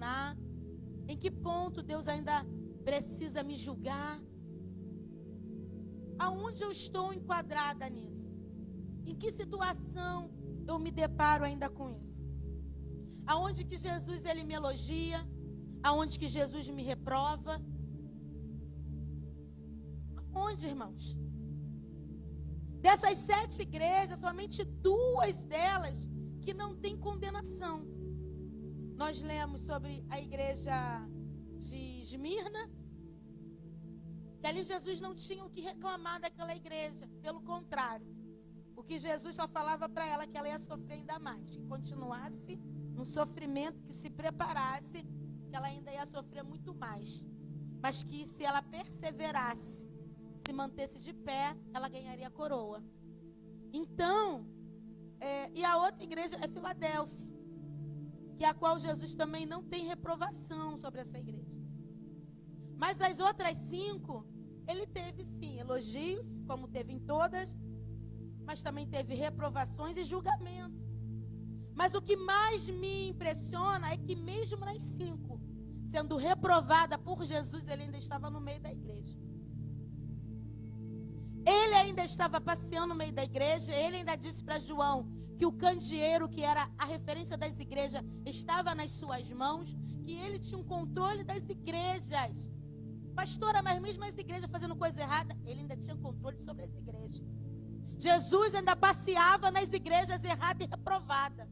questionar? Em que ponto Deus ainda precisa me julgar? Aonde eu estou enquadrada nisso? Em que situação eu me deparo ainda com isso? Aonde que Jesus ele me elogia? Aonde que Jesus me reprova? Aonde, irmãos? Dessas 7 igrejas, somente 2 delas que não tem condenação. Nós lemos sobre a igreja de Esmirna, que ali Jesus não tinha o que reclamar daquela igreja. Pelo contrário, o que Jesus só falava para ela que ela ia sofrer ainda mais, que continuasse no sofrimento, que se preparasse, que ela ainda ia sofrer muito mais, mas que se ela perseverasse, se mantesse de pé, ela ganharia a coroa. Então, e a outra igreja é Filadélfia, que a qual Jesus também não tem reprovação sobre essa igreja. Mas as outras 5, ele teve sim elogios, como teve em todas, mas também teve reprovações e julgamento. Mas o que mais me impressiona é que mesmo nas 5, sendo reprovada por Jesus, ele ainda estava no meio da igreja. Ele ainda estava passeando no meio da igreja. Ele ainda disse para João que o candeeiro, que era a referência das igrejas, estava nas suas mãos, que ele tinha um controle das igrejas. Pastora, mas mesmo as igrejas fazendo coisa errada, ele ainda tinha controle sobre as igrejas. Jesus ainda passeava nas igrejas erradas e reprovadas.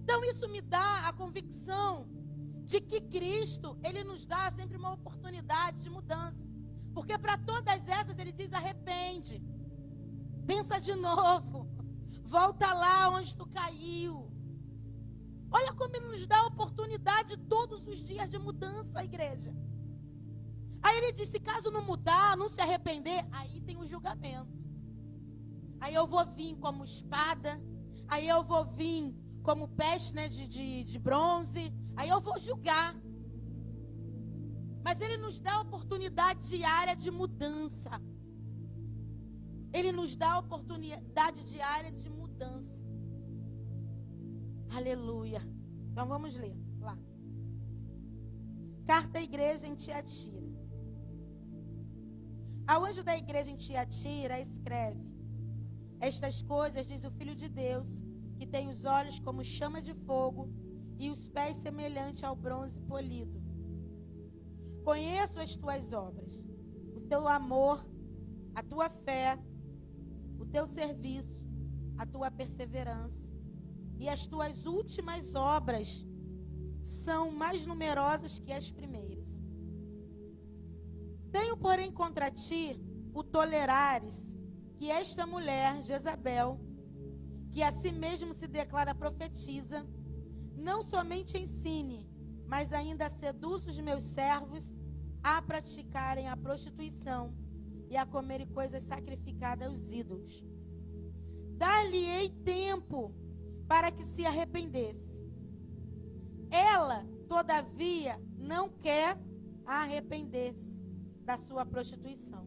Então isso me dá a convicção de que Cristo, ele nos dá sempre uma oportunidade de mudança. Porque para todas essas ele diz: arrepende, pensa de novo, volta lá onde tu caiu. Olha como ele nos dá a oportunidade todos os dias de mudança, igreja. Aí ele diz: se caso não mudar, não se arrepender, aí tem o julgamento. Aí eu vou vir como espada, aí eu vou vir como peste, né, de bronze, aí eu vou julgar. Mas ele nos dá a oportunidade diária de mudança. Ele nos dá a oportunidade diária de mudança. Aleluia. Então vamos ler lá. Carta à igreja em Tiatira. Ao anjo da igreja em Tiatira escreve: estas coisas diz o Filho de Deus, que tem os olhos como chama de fogo e os pés semelhantes ao bronze polido. Conheço as tuas obras, o teu amor, a tua fé, o teu serviço, a tua perseverança. E as tuas últimas obras são mais numerosas que as primeiras. Tenho, porém, contra ti o tolerares que esta mulher, Jezabel, que a si mesmo se declara profetiza, não somente ensine, mas ainda seduz os meus servos a praticarem a prostituição e a comerem coisas sacrificadas aos ídolos. Dar-lhe-ei tempo para que se arrependesse. Ela, todavia, não quer arrepender-se da sua prostituição.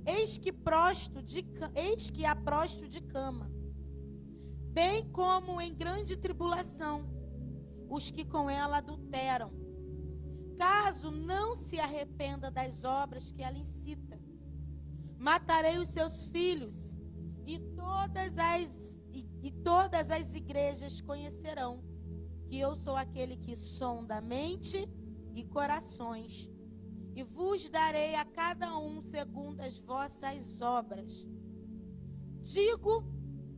Eis que a prosto de cama, bem como em grande tribulação os que com ela adulteram, caso não se arrependa das obras que ela incita. Matarei os seus filhos, e todas as igrejas conhecerão que eu sou aquele que sonda a mente e corações, e vos darei a cada um segundo as vossas obras. Digo,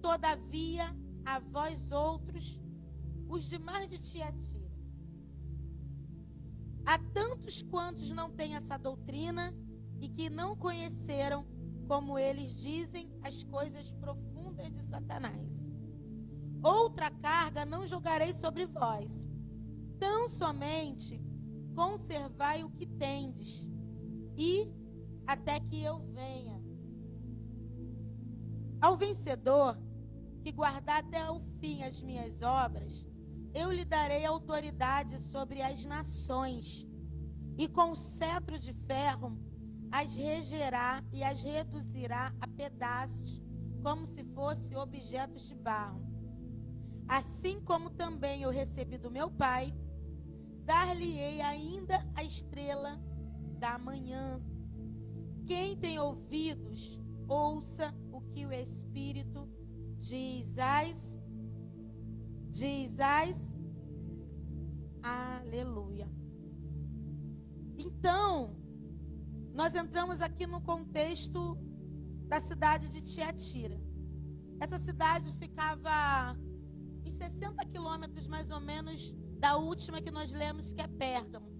todavia, a vós outros, os demais de Tiatira: há tantos quantos não têm essa doutrina e que não conheceram, como eles dizem, as coisas profundas de Satanás. Outra carga não jogarei sobre vós, tão somente conservai o que tendes, e até que eu venha. Ao vencedor, que guardar até o fim as minhas obras, eu lhe darei autoridade sobre as nações, e com o cetro de ferro as regerá e as reduzirá a pedaços, como se fossem objetos de barro. assim como também eu recebi do meu Pai, dar-lhe-ei ainda a estrela da manhã. Quem tem ouvidos, ouça o que o Espírito diz às. Aleluia. Então, nós entramos aqui no contexto da cidade de Tiatira. Essa cidade ficava uns 60 quilômetros mais ou menos da última que nós lemos, que é Pérgamo.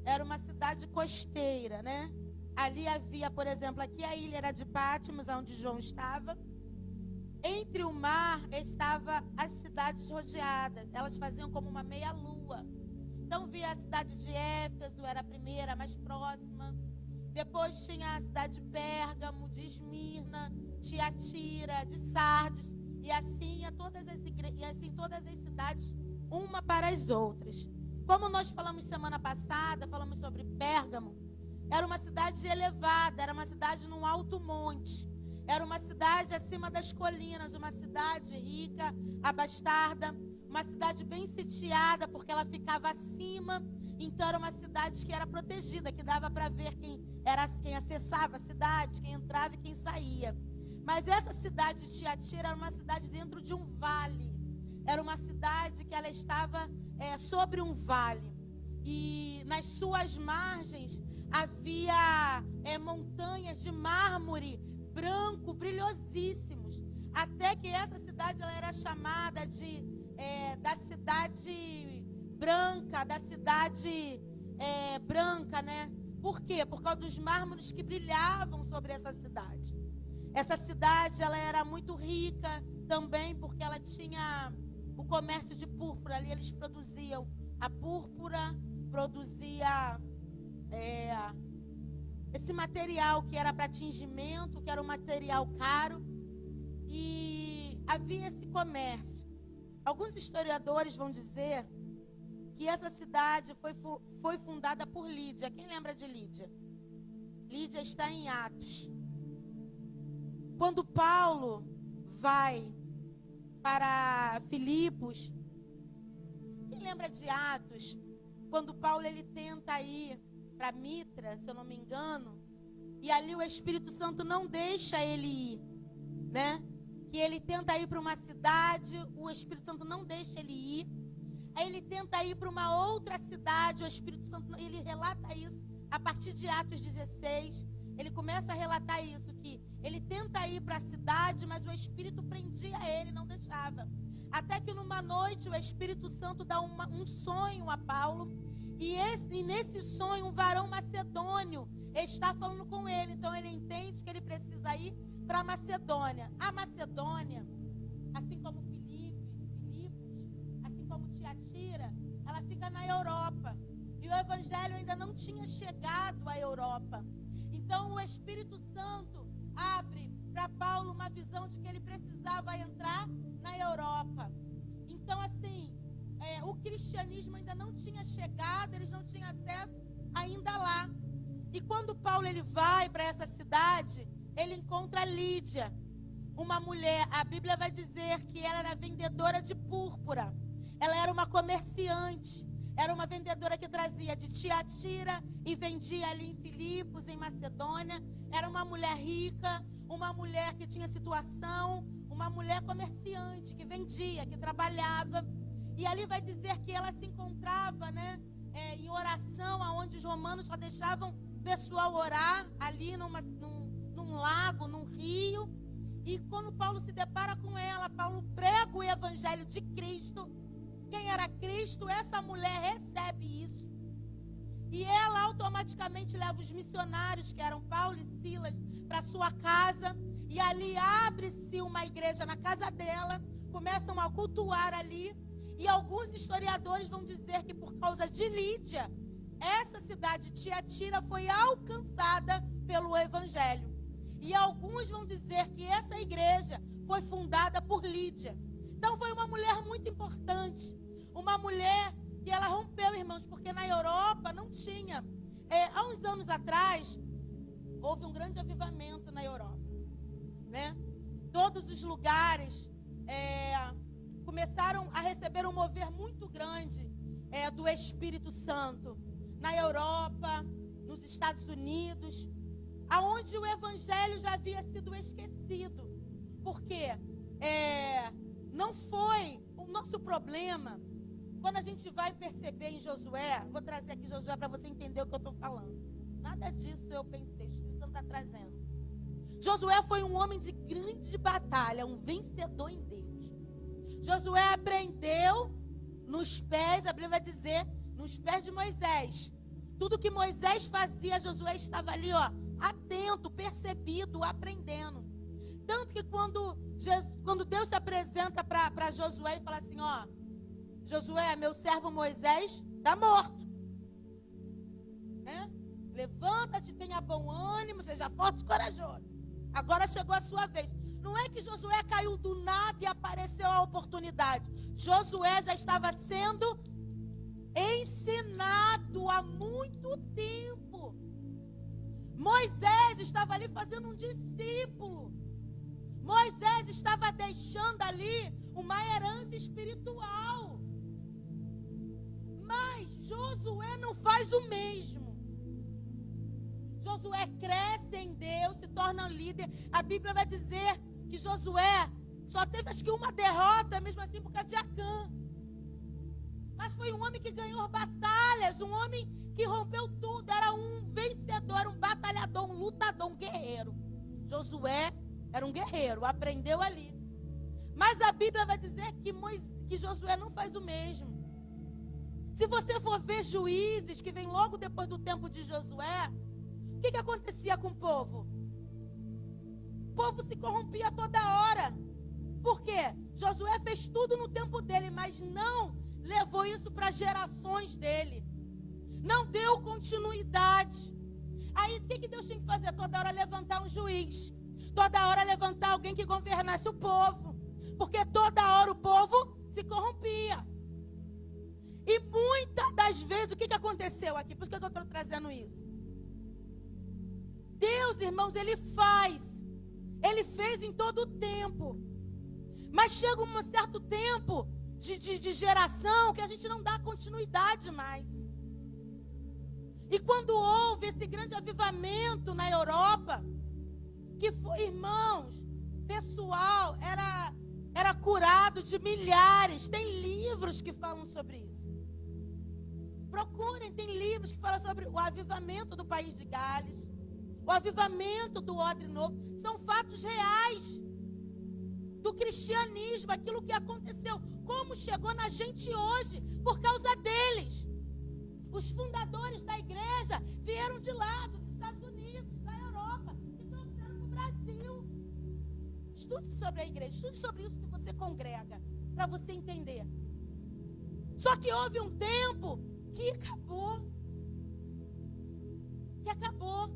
Era uma cidade costeira, né? Ali havia, por exemplo, aqui a ilha era de Pátimos, onde João estava. Entre o mar estava as cidades rodeadas. Elas faziam como uma meia-lua. Então via a cidade de Éfeso, era a primeira, mais próxima. Depois tinha a cidade de Pérgamo, de Esmirna, Tiatira, de Sardes. E assim todas as cidades, uma para as outras. Como nós falamos semana passada, falamos sobre Pérgamo. Era uma cidade elevada, era uma cidade num alto monte. Era uma cidade acima das colinas, uma cidade rica, abastada, uma cidade bem sitiada, porque ela ficava acima. Então era uma cidade que era protegida, que dava para ver quem acessava a cidade, quem entrava e quem saía. Mas essa cidade de Tiatira era uma cidade dentro de um vale. Era uma cidade que ela estava sobre um vale. E nas suas margens havia montanhas de mármore branco, brilhosíssimos. Até que essa cidade ela era chamada da cidade branca, né? Por quê? Por causa dos mármores que brilhavam sobre essa cidade. Essa cidade ela era muito rica também porque ela tinha o comércio de púrpura. Ali eles produziam a púrpura, produzia esse material que era para tingimento, que era um material caro, e havia esse comércio. Alguns historiadores vão dizer que essa cidade foi fundada por Lídia. Quem lembra de Lídia? Lídia está em Atos. Quando Paulo vai para Filipos, quem lembra de Atos? Quando Paulo ele tenta ir para Mitra, se eu não me engano, e ali o Espírito Santo não deixa ele ir, né? Que ele tenta ir para uma cidade, o Espírito Santo não deixa ele ir. Aí ele tenta ir para uma outra cidade, o Espírito Santo, ele relata isso a partir de Atos 16. Ele começa a relatar isso, que ele tenta ir para a cidade, mas o Espírito prendia ele, não deixava. Até que numa noite o Espírito Santo dá um sonho a Paulo, e nesse sonho um varão macedônio está falando com ele. Então ele entende que ele precisa ir para a Macedônia. A Macedônia, assim como Filipos, assim como Tiatira, ela fica na Europa. E o Evangelho ainda não tinha chegado à Europa. Então o Espírito Santo abre para Paulo uma visão de que ele precisava entrar na Europa. Então assim, o cristianismo ainda não tinha chegado, eles não tinham acesso ainda lá. E quando Paulo ele vai para essa cidade, ele encontra Lídia, uma mulher. A Bíblia vai dizer que ela era vendedora de púrpura. Ela era uma comerciante. Era uma vendedora que trazia de Tiatira e vendia ali em Filipos, em Macedônia. Era uma mulher rica, uma mulher que tinha situação, uma mulher comerciante que vendia, que trabalhava. E ali vai dizer que ela se encontrava, né, em oração, onde os romanos só deixavam o pessoal orar, ali num lago, num rio. E quando Paulo se depara com ela, Paulo prega o evangelho de Cristo. Quem era Cristo, essa mulher recebe isso. E ela automaticamente leva os missionários, que eram Paulo e Silas, para sua casa. E ali abre-se uma igreja na casa dela, começam a cultuar ali. E alguns historiadores vão dizer que por causa de Lídia, essa cidade de Tiatira foi alcançada pelo evangelho. E alguns vão dizer que essa igreja foi fundada por Lídia. Então foi uma mulher muito importante. Uma mulher que ela rompeu, irmãos, porque na Europa não tinha. Há uns anos atrás, houve um grande avivamento na Europa, né? Todos os lugares começaram a receber um mover muito grande do Espírito Santo. Na Europa, nos Estados Unidos, aonde o evangelho já havia sido esquecido. Porque não foi o nosso problema. Quando a gente vai perceber em Josué, vou trazer aqui Josué para você entender o que eu estou falando. Nada disso eu pensei, o Espírito Santo está trazendo. Josué foi um homem de grande batalha, um vencedor em Deus. Josué aprendeu nos pés, a Bíblia vai dizer, nos pés de Moisés. Tudo que Moisés fazia, Josué estava ali, atento, percebido, aprendendo. Tanto que quando Deus se apresenta para Josué e fala assim, Josué, meu servo Moisés está morto. Levanta-te, tenha bom ânimo, seja forte e corajoso. Agora chegou a sua vez. Não é que Josué caiu do nada e apareceu a oportunidade. Josué já estava sendo ensinado há muito tempo. Moisés estava ali fazendo um discípulo. Moisés estava deixando ali uma herança espiritual. Mas Josué não faz o mesmo. Josué cresce em Deus, se torna um líder. A Bíblia vai dizer que Josué só teve acho que uma derrota, mesmo assim por causa de Acã. Mas foi um homem que ganhou batalhas, um homem que rompeu tudo. Era um vencedor, um batalhador, um lutador, um guerreiro. Josué era um guerreiro, aprendeu ali. Mas a Bíblia vai dizer que Josué não faz o mesmo. Se você for ver Juízes, que vem logo depois do tempo de Josué, o que acontecia com o povo? O povo se corrompia toda hora. Por quê? Josué fez tudo no tempo dele, mas não levou isso para gerações dele. Não deu continuidade. Aí o que Deus tinha que fazer? Toda hora levantar um juiz. Toda hora levantar alguém que governasse o povo. Porque toda hora o povo se corrompia. E muitas das vezes, o que aconteceu aqui? Por que eu estou trazendo isso? Deus, irmãos, Ele faz. Ele fez em todo o tempo. Mas chega um certo tempo de geração que a gente não dá continuidade mais. E quando houve esse grande avivamento na Europa, que foi, irmãos, pessoal, era curado de milhares. Tem livros que falam sobre isso. Procurem, tem livros que falam sobre o avivamento do país de Gales, o avivamento do Odre Novo. São fatos reais do cristianismo, aquilo que aconteceu, como chegou na gente hoje, por causa deles. Os fundadores da igreja vieram de lá, dos Estados Unidos, da Europa, e trouxeram para o Brasil. Estude sobre a igreja, estude sobre isso que você congrega, para você entender. Só que houve um tempo que acabou.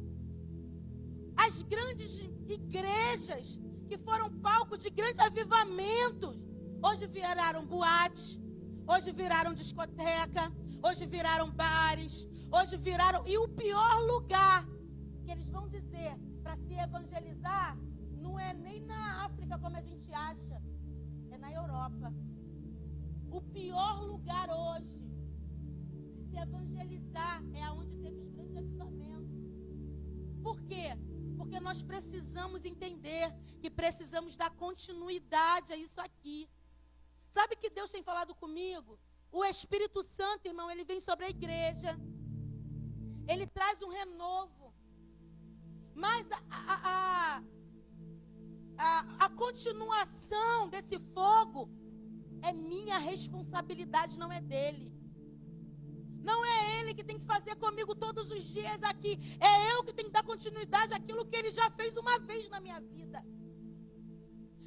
As grandes igrejas que foram palcos de grandes avivamentos, hoje viraram boate, hoje viraram discoteca, hoje viraram bares, hoje viraram... E o pior lugar que eles vão dizer para se evangelizar não é nem na África como a gente acha, é na Europa. O pior lugar hoje de se evangelizar é onde teve os grandes avivamentos. Por quê? Porque nós precisamos entender que precisamos dar continuidade a isso aqui. Sabe que Deus tem falado comigo? O Espírito Santo, irmão, ele vem sobre a igreja. Ele traz um renovo. Mas a continuação desse fogo é minha responsabilidade, não é dele. Não é ele que tem que fazer comigo todos os dias aqui. É eu que tenho que dar continuidade àquilo que ele já fez uma vez na minha vida.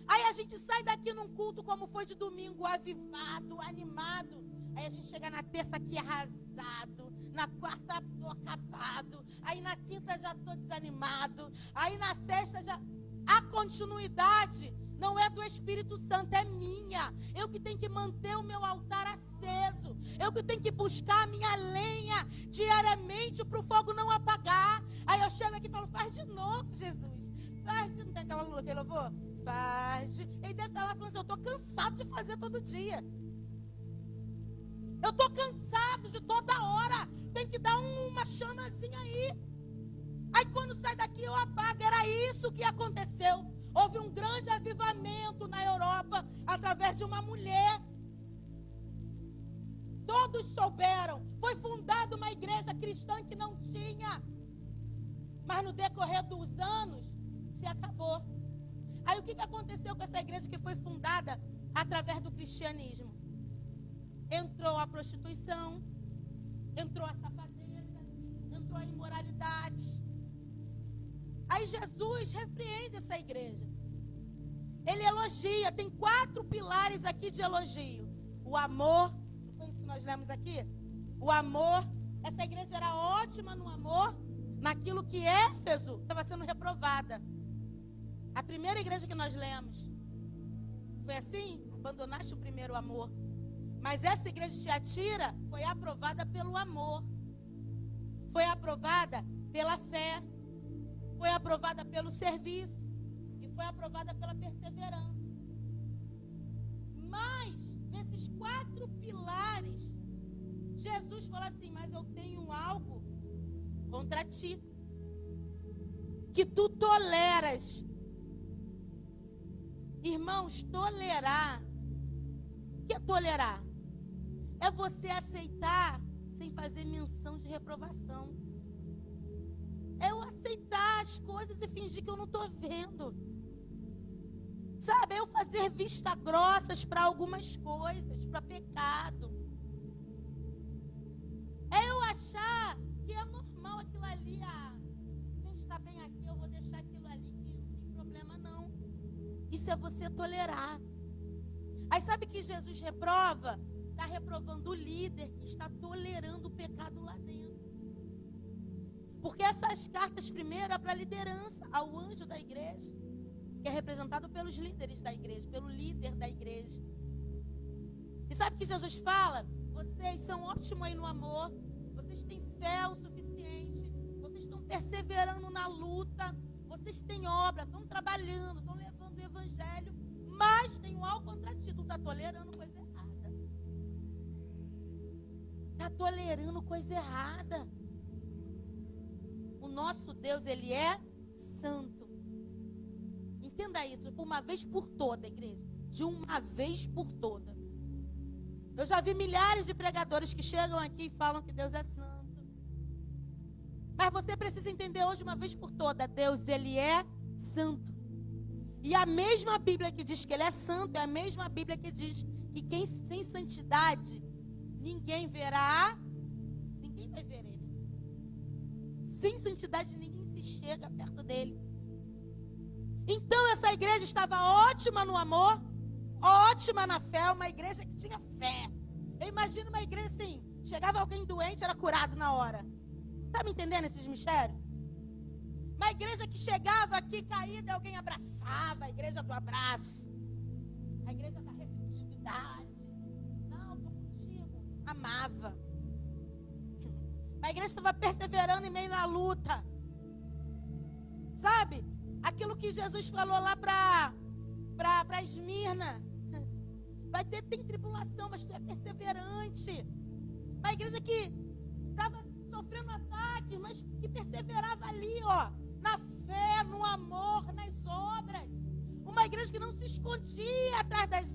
Aí a gente sai daqui num culto como foi de domingo, avivado, animado. Aí a gente chega na terça aqui arrasado. Na quarta tô acabado. Aí na quinta já tô desanimado. Aí na sexta já... A continuidade não é do Espírito Santo, é minha. Eu que tenho que manter o meu altar aceso. Eu que tenho que buscar a minha lenha diariamente para o fogo não apagar. Aí eu chego aqui e falo, faz de novo, Jesus. Faz de novo. Tem aquela lula que ele louvou? faz. Ele deve estar lá falando assim, eu estou cansado de fazer todo dia. Eu estou cansado de toda hora. Tem que dar uma chamazinha aí. Aí quando sai daqui eu apago. Era isso que aconteceu. Houve um grande avivamento na Europa através de uma mulher. Todos souberam. Foi fundada uma igreja cristã que não tinha. Mas no decorrer dos anos, se acabou. Aí o que aconteceu com essa igreja que foi fundada através do cristianismo? Entrou a prostituição, entrou a safadeza, entrou a imoralidade. Aí Jesus repreende essa igreja. Ele elogia, tem 4 pilares aqui de elogio. O amor, não foi isso que nós lemos aqui? O amor, essa igreja era ótima no amor, naquilo que Éfeso estava sendo reprovada. A primeira igreja que nós lemos foi assim, abandonaste o primeiro amor. Mas essa igreja de Tiatira foi aprovada pelo amor. Foi aprovada pela fé. Foi aprovada pelo serviço. E foi aprovada pela perseverança. Mas, nesses 4 pilares, Jesus fala assim, mas eu tenho algo contra ti. Que tu toleras. Irmãos, tolerar. O que é tolerar? É você aceitar sem fazer menção de reprovação. É eu aceitar as coisas e fingir que eu não estou vendo. Sabe, é eu fazer vista grossas para algumas coisas, para pecado. É eu achar que é normal aquilo ali. A gente está bem aqui, eu vou deixar aquilo ali que não tem problema não. Isso é você tolerar. Aí sabe que Jesus reprova? Está reprovando o líder que está tolerando o pecado lá dentro. Porque essas cartas primeiro é para a liderança, ao anjo da igreja, que é representado pelos líderes da igreja, pelo líder da igreja. E sabe que Jesus fala? Vocês são ótimos aí no amor, vocês têm fé o suficiente, vocês estão perseverando na luta, vocês têm obra, estão trabalhando, estão levando o evangelho, mas tem um algo contra ti, tu está tolerando coisa errada. Está tolerando coisa errada. O nosso Deus, ele é santo. Entenda isso, uma vez por toda, igreja. De uma vez por toda. Eu já vi milhares de pregadores que chegam aqui e falam que Deus é santo. Mas você precisa entender hoje, uma vez por toda, Deus, ele é santo. E a mesma Bíblia que diz que ele é santo, é a mesma Bíblia que diz que quem tem santidade, ninguém verá, ninguém vai ver ele. Sem santidade, ninguém se chega perto dele. Então essa igreja estava ótima no amor, ótima na fé, uma igreja que tinha fé. Eu imagino uma igreja assim, chegava alguém doente, era curado na hora. Está me entendendo esses mistérios? Uma igreja que chegava aqui caída, alguém abraçava, a igreja do abraço. A igreja da receptividade. Não, estou contigo. Amava. A igreja estava perseverando em meio na luta. Sabe? Aquilo que Jesus falou lá para Esmirna. Tem tribulação, mas tu é perseverante. Uma igreja que estava sofrendo ataques, mas que perseverava ali, ó, na fé, no amor, nas obras. Uma igreja que não se escondia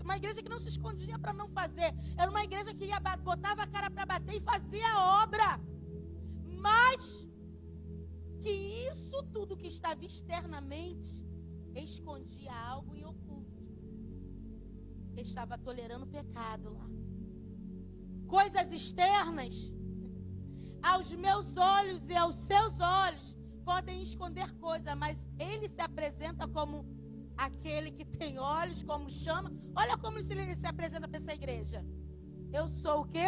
uma igreja que não se escondia para não fazer. Era uma igreja que botava a cara para bater e fazia a obra. Mas que isso tudo que estava externamente escondia algo em oculto. Estava tolerando o pecado lá. Coisas externas, aos meus olhos e aos seus olhos, podem esconder coisas, mas ele se apresenta como aquele que tem olhos, como chama. Olha como ele se apresenta para essa igreja. Eu sou o quê?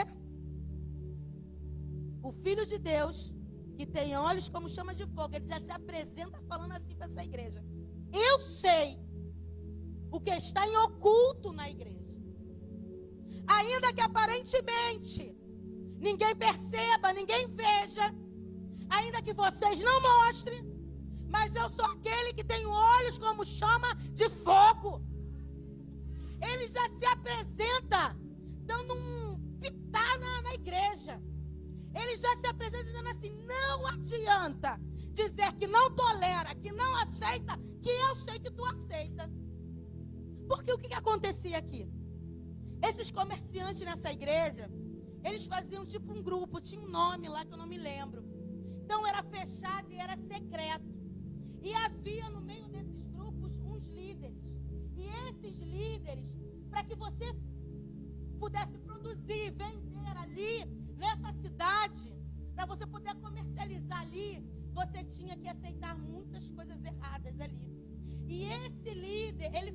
O Filho de Deus, que tem olhos como chama de fogo. Ele já se apresenta falando assim para essa igreja. Eu sei o que está em oculto na igreja. Ainda que aparentemente ninguém perceba, ninguém veja, ainda que vocês não mostrem, Mas eu sou aquele que tem olhos como chama de fogo. Ele já se apresenta dando um pitar na igreja. Ele já se apresenta dizendo assim: não adianta dizer que não tolera, que não aceita, que eu sei que tu aceita. Porque o que acontecia aqui? Esses comerciantes nessa igreja, eles faziam tipo um grupo, tinha um nome lá que eu não me lembro. Então era fechado e era secreto. E havia no meio desses grupos uns líderes. E esses líderes, para que você pudesse produzir, vender ali, nessa cidade, para você poder comercializar ali, você tinha que aceitar muitas coisas erradas ali. E esse líder, ele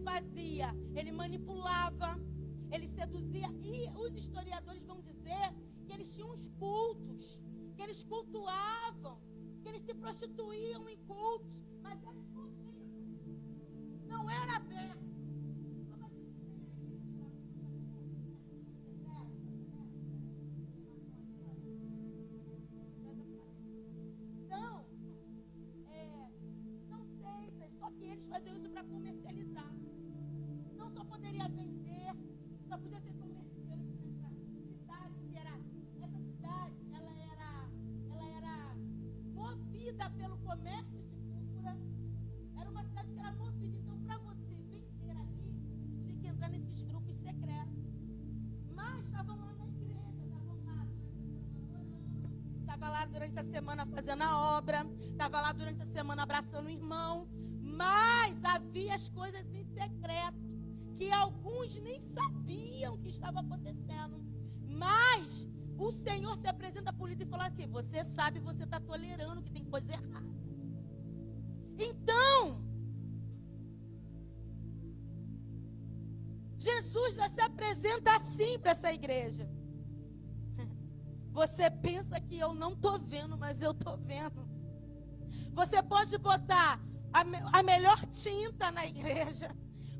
manipulava, ele seduzia. E os historiadores vão dizer que eles tinham uns cultos, que eles cultuavam, que eles se prostituíam em cultos, mas era escondido, não era aberto. Então, são seitas, só que eles faziam isso para comercializar. Não só poderia vender, só podia ser comerciante nessa cidade, que era, essa cidade, ela era movida pelo comércio de púrpura. Era uma cidade que era movida. Então, para você vender ali, tinha que entrar nesses grupos secretos. Mas estavam lá na igreja, estavam lá durante a semana fazendo a obra, estava lá durante a semana abraçando o irmão. Mas havia as coisas em secreto, que alguns nem sabiam que estava acontecendo. Mas o Senhor se apresenta por líder e fala aqui: você sabe, você está tolerando que tem coisa errada. Então, Jesus já se apresenta assim para essa igreja. Você pensa que eu não estou vendo, mas eu estou vendo. Você pode botar a melhor tinta na igreja.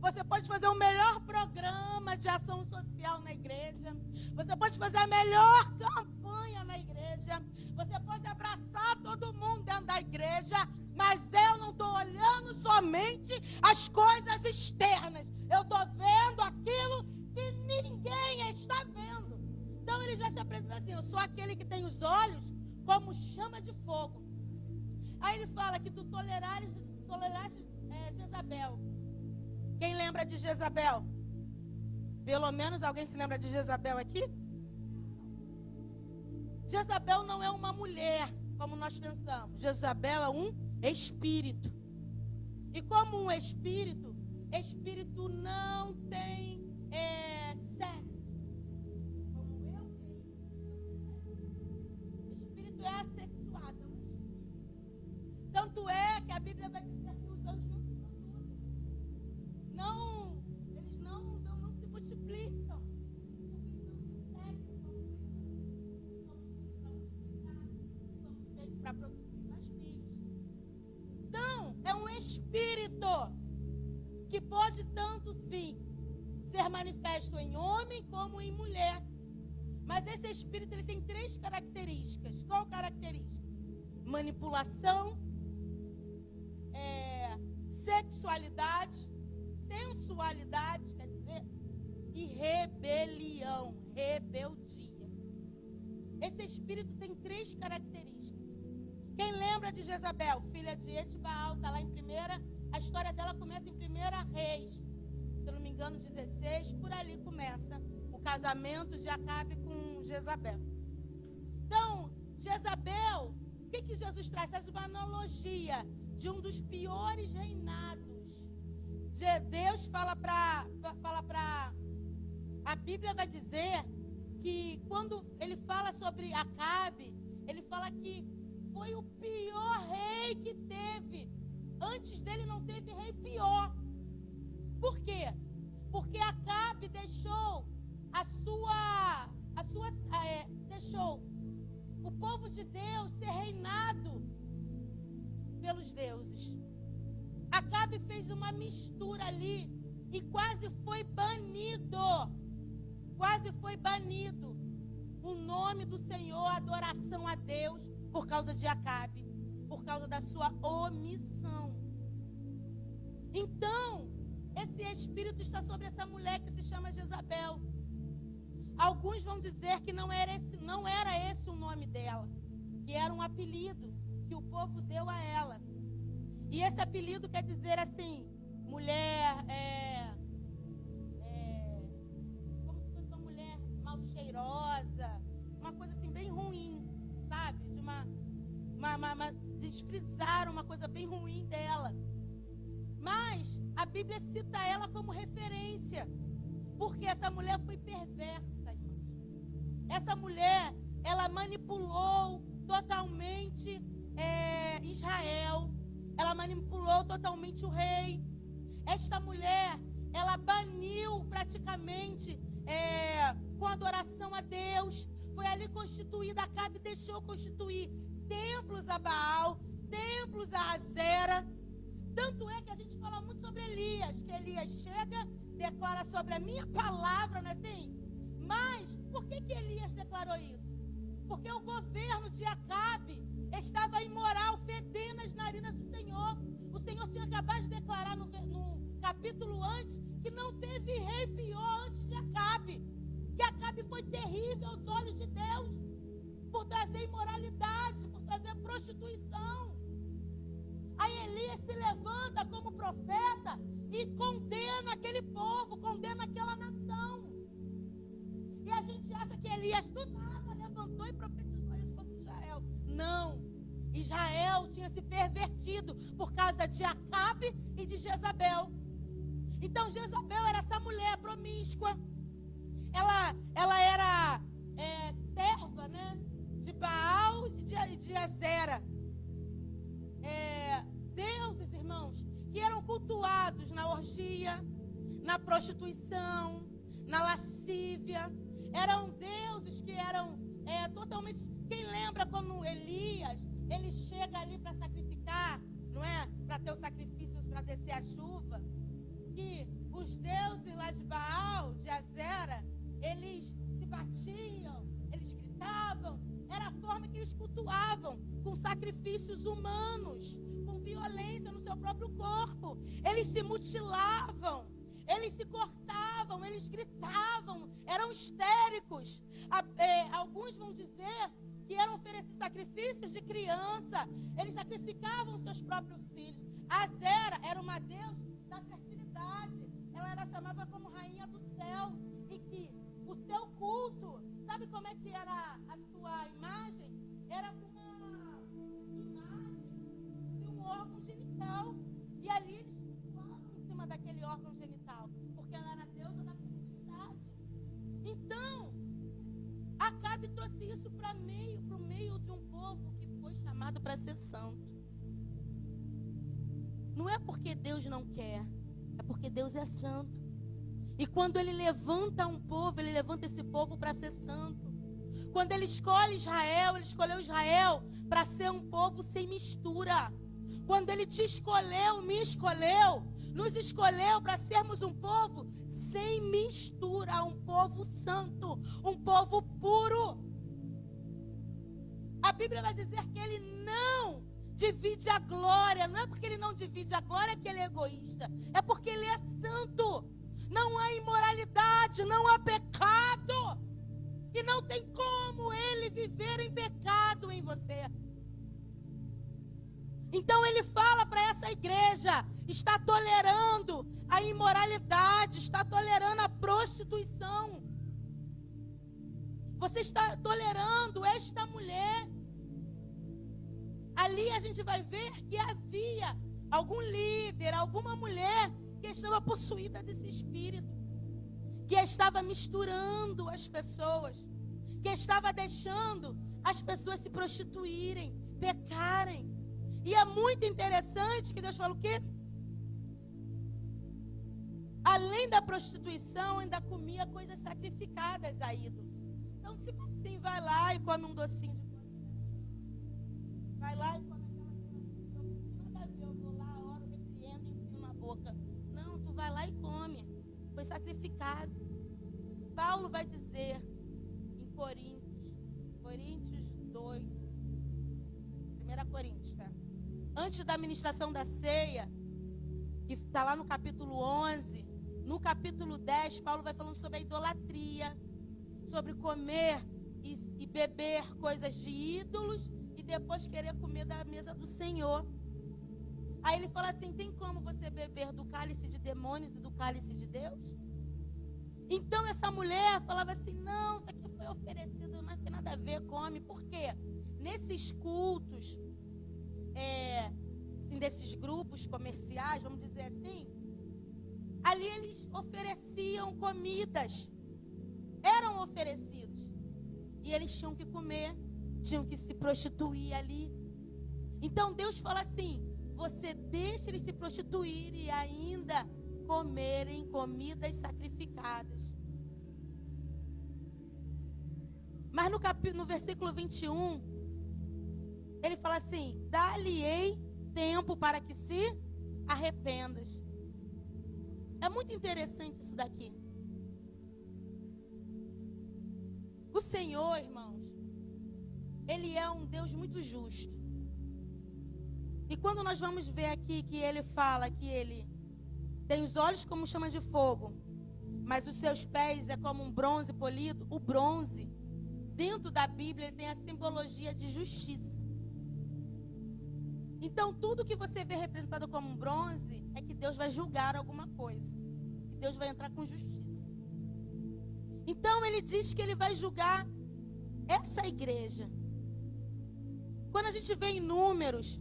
Você pode fazer o melhor programa de ação social na igreja. Você pode fazer a melhor campanha na igreja. Você pode abraçar todo mundo dentro da igreja. Mas eu não estou olhando somente as coisas externas. Eu estou vendo aquilo que ninguém está vendo. Então ele já se apresenta assim: eu sou aquele que tem os olhos como chama de fogo. Aí ele fala que tu toleraste Jezabel. Quem lembra de Jezabel? Pelo menos alguém se lembra de Jezabel aqui? Jezabel não é uma mulher, como nós pensamos. Jezabel é um espírito. E como um espírito não tem sexo. Como eu tenho. Espírito é assexuado, é um espírito. Tanto é que a Bíblia vai dizer que os anjos não se produzem. Eles não se multiplicam. Porque eles não têm sexo. Somos feitos para produzir mais filhos. Então, é um espírito que pode tanto vir ser manifesto em homem como em mulher. Mas esse espírito ele tem 3 características. Qual característica? Manipulação, sexualidade, sensualidade, quer dizer, e rebelião, rebeldia. Esse espírito tem 3 características. Quem lembra de Jezabel, filha de Etibaal, está lá em primeira, a história dela começa em 1 Reis, se eu não me engano, 16, por ali começa o casamento de Acabe com Jezabel. Então, Jezabel, o que Jesus traz? Traz uma analogia de um dos piores reinados. Deus fala para a Bíblia vai dizer que quando ele fala sobre Acabe, ele fala que foi o pior rei que teve. Antes dele não teve rei pior. Por quê? Porque Acabe deixou deixou o povo de Deus ser reinado pelos deuses. Acabe fez uma mistura ali e quase foi banido o nome do Senhor, a adoração a Deus por causa de Acabe. por causa da sua omissão. Então, esse espírito está sobre essa mulher que se chama Jezabel. Alguns vão dizer que não era esse o nome dela, que era um apelido que o povo deu a ela. E esse apelido quer dizer assim, mulher, como se fosse uma mulher mal cheirosa, uma coisa assim bem ruim, sabe? Desfrizaram uma coisa bem ruim dela. Mas a Bíblia cita ela como referência, porque essa mulher foi perversa, irmãos. Essa mulher, ela manipulou totalmente Israel. Ela manipulou totalmente o rei. Esta mulher, ela baniu praticamente com adoração a Deus. Foi ali constituída, Acabe deixou constituir templos a Baal, templos a Azera. Tanto é que a gente fala muito sobre Elias, que Elias chega, declara sobre a minha palavra, não é assim? Mas, por que Elias declarou isso? Porque o governo de Acabe estava imoral, fedendo as narinas do Senhor. O Senhor tinha acabado de declarar no capítulo antes, que não teve rei pior antes de Acabe. Que Acabe foi terrível aos olhos de Deus, por trazer imoralidade, por trazer prostituição. Aí Elias se levanta como profeta e condena aquele povo, condena aquela nação. E a gente acha que Elias do nada levantou e profetizou isso contra Israel. Não. Israel tinha se pervertido por causa de Acabe e de Jezabel. Então Jezabel era essa mulher promíscua. Ela era serva, né, de Baal e de Azera. Deuses, irmãos, que eram cultuados na orgia, na prostituição, na lascívia. Eram deuses que eram totalmente... Quem lembra quando Elias, ele chega ali para sacrificar, não é? Para ter o sacrifício, para descer a chuva. Que os deuses lá de Baal, de Azera, eles se batiam, eles gritavam. Era a forma que eles cultuavam, com sacrifícios humanos, com violência no seu próprio corpo. Eles se mutilavam, eles se cortavam, eles gritavam, eram histéricos. Alguns vão dizer que eram oferecer sacrifícios de criança. Eles sacrificavam seus próprios filhos. Azera era uma deusa da fertilidade. Ela era chamada como rainha do céu. E que o seu culto, sabe como é que era a sua imagem? Era uma imagem de um órgão genital. E ali eles cultuavam em cima daquele órgão genital, porque ela era a deusa da fertilidade. Então, Acabe trouxe isso para o meio de um povo que foi chamado para ser santo. Não é porque Deus não quer, é porque Deus é santo. E quando ele levanta um povo, ele levanta esse povo para ser santo. Quando ele escolhe Israel, ele escolheu Israel para ser um povo sem mistura. Quando ele te escolheu, me escolheu, nos escolheu para sermos um povo sem mistura, um povo santo, um povo puro. A Bíblia vai dizer que ele não divide a glória. Não é porque ele não divide a glória que ele é egoísta, é porque ele é santo. Não há imoralidade, não há pecado. E não tem como ele viver em pecado em você. Então ele fala para essa igreja, está tolerando a imoralidade, está tolerando a prostituição. Você está tolerando esta mulher. Ali a gente vai ver que havia algum líder, alguma mulher que estava possuída desse espírito, que estava misturando as pessoas, que estava deixando as pessoas se prostituírem, pecarem. E é muito interessante que Deus fala o quê? Além da prostituição, ainda comia coisas sacrificadas a ídolos. Então, tipo assim, vai lá e come um docinho de coisa. Vai lá e come aquela coisa. Nada a ver, eu vou lá, oro, repreendo e enfio na boca. Não, tu vai lá e come. Foi sacrificado. Paulo vai dizer em Coríntios 2, 1 Coríntios, tá? antes da ministração da ceia, que está lá no capítulo 11, no capítulo 10, Paulo vai falando sobre a idolatria, sobre comer e beber coisas de ídolos e depois querer comer da mesa do Senhor. Aí ele fala assim, tem como você beber do cálice de demônios e do cálice de Deus? Então essa mulher falava assim, não, isso aqui foi oferecido, mas não tem nada a ver, come. Por quê? Nesses cultos, assim, desses grupos comerciais, vamos dizer assim, ali eles ofereciam comidas, eram oferecidos, e eles tinham que comer, tinham que se prostituir ali. Então Deus fala assim, você deixa eles se prostituir e ainda comerem comidas sacrificadas. Mas no versículo 21, ele fala assim, dá-lhe-ei tempo para que se arrependas. É muito interessante isso daqui. O Senhor, irmãos, Ele é um Deus muito justo. E quando nós vamos ver aqui que Ele fala que Ele tem os olhos como chama de fogo, mas os seus pés é como um bronze polido, o bronze, dentro da Bíblia, ele tem a simbologia de justiça. Então, tudo que você vê representado como um bronze é que Deus vai julgar alguma coisa. E Deus vai entrar com justiça. Então, ele diz que ele vai julgar essa igreja. Quando a gente vê em Números,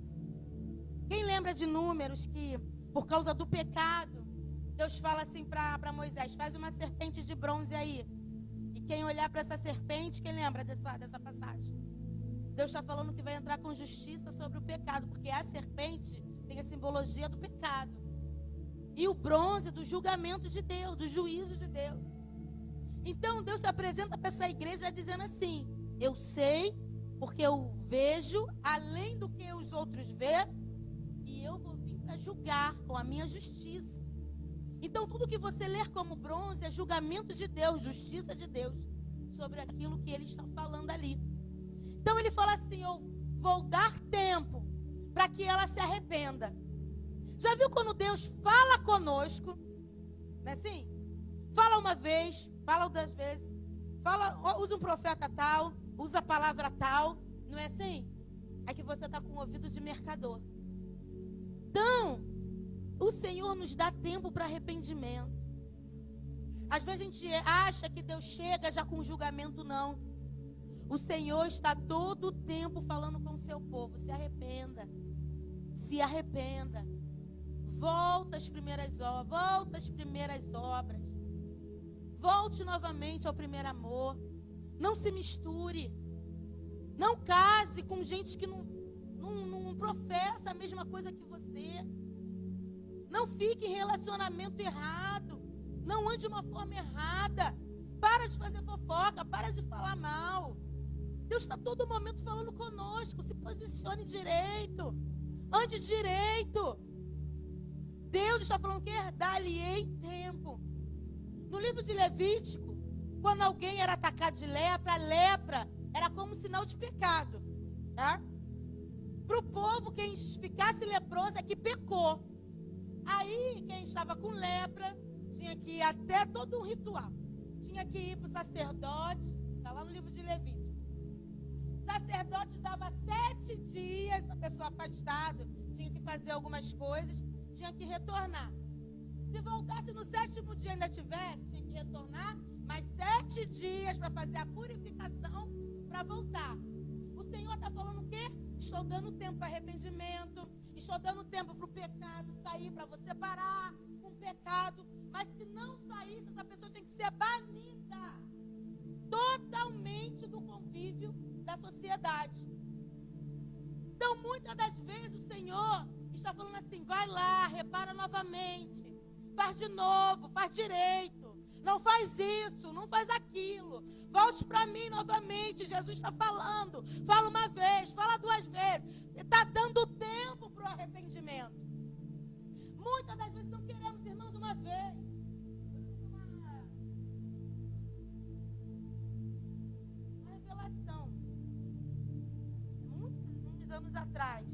quem lembra de Números que, por causa do pecado, Deus fala assim para Moisés, faz uma serpente de bronze aí. E quem olhar para essa serpente, quem lembra dessa passagem? Deus está falando que vai entrar com justiça sobre o pecado, porque a serpente tem a simbologia do pecado. E o bronze do julgamento de Deus, do juízo de Deus. Então Deus se apresenta para essa igreja dizendo assim, eu sei, porque eu vejo além do que os outros vê, e eu vou vir para julgar com a minha justiça. Então tudo que você ler como bronze é julgamento de Deus, justiça de Deus, sobre aquilo que ele está falando ali. Então ele fala assim, eu vou dar tempo para que ela se arrependa. Já viu quando Deus fala conosco? Não é assim? Fala uma vez, fala 2 vezes, usa um profeta tal, usa a palavra tal, não é assim? É que você está com o ouvido de mercador. Então, o Senhor nos dá tempo para arrependimento. Às vezes a gente acha que Deus chega já com julgamento, não. O Senhor está todo o tempo falando com o seu povo. Se arrependa. Se arrependa. Volta às primeiras obras. Volte novamente ao primeiro amor. Não se misture. Não case com gente que não professa a mesma coisa que você. Não fique em relacionamento errado. Não ande de uma forma errada. Para de fazer fofoca. Para de falar mal. Deus está todo momento falando conosco. Se posicione direito. Ande direito. Deus está falando o quê? Dá-lhe-ei tempo. No livro de Levítico, quando alguém era atacado de lepra, a lepra era como um sinal de pecado. Tá? Para o povo, quem ficasse leproso é que pecou. Aí, quem estava com lepra, tinha que ir até todo um ritual. Tinha que ir para o sacerdote. Está lá no livro de Levítico. O sacerdote dava 7 dias, a pessoa afastada, tinha que fazer algumas coisas, tinha que retornar. Se voltasse no 7º dia ainda tivesse, tinha que retornar mais 7 dias para fazer a purificação para voltar. O Senhor está falando o quê? Estou dando tempo para arrependimento, estou dando tempo para o pecado sair, para você parar com o pecado. Mas se não saísse, essa pessoa tinha que ser banida totalmente do convívio da sociedade. Então, muitas das vezes o Senhor está falando assim, vai lá, repara novamente, faz de novo, faz direito, não faz isso, não faz aquilo, volte para mim novamente. Jesus está falando, fala uma vez, fala 2 vezes, está dando tempo para o arrependimento. Muitas das vezes não queremos, irmãos, uma vez. Uma revelação. Muitos anos atrás,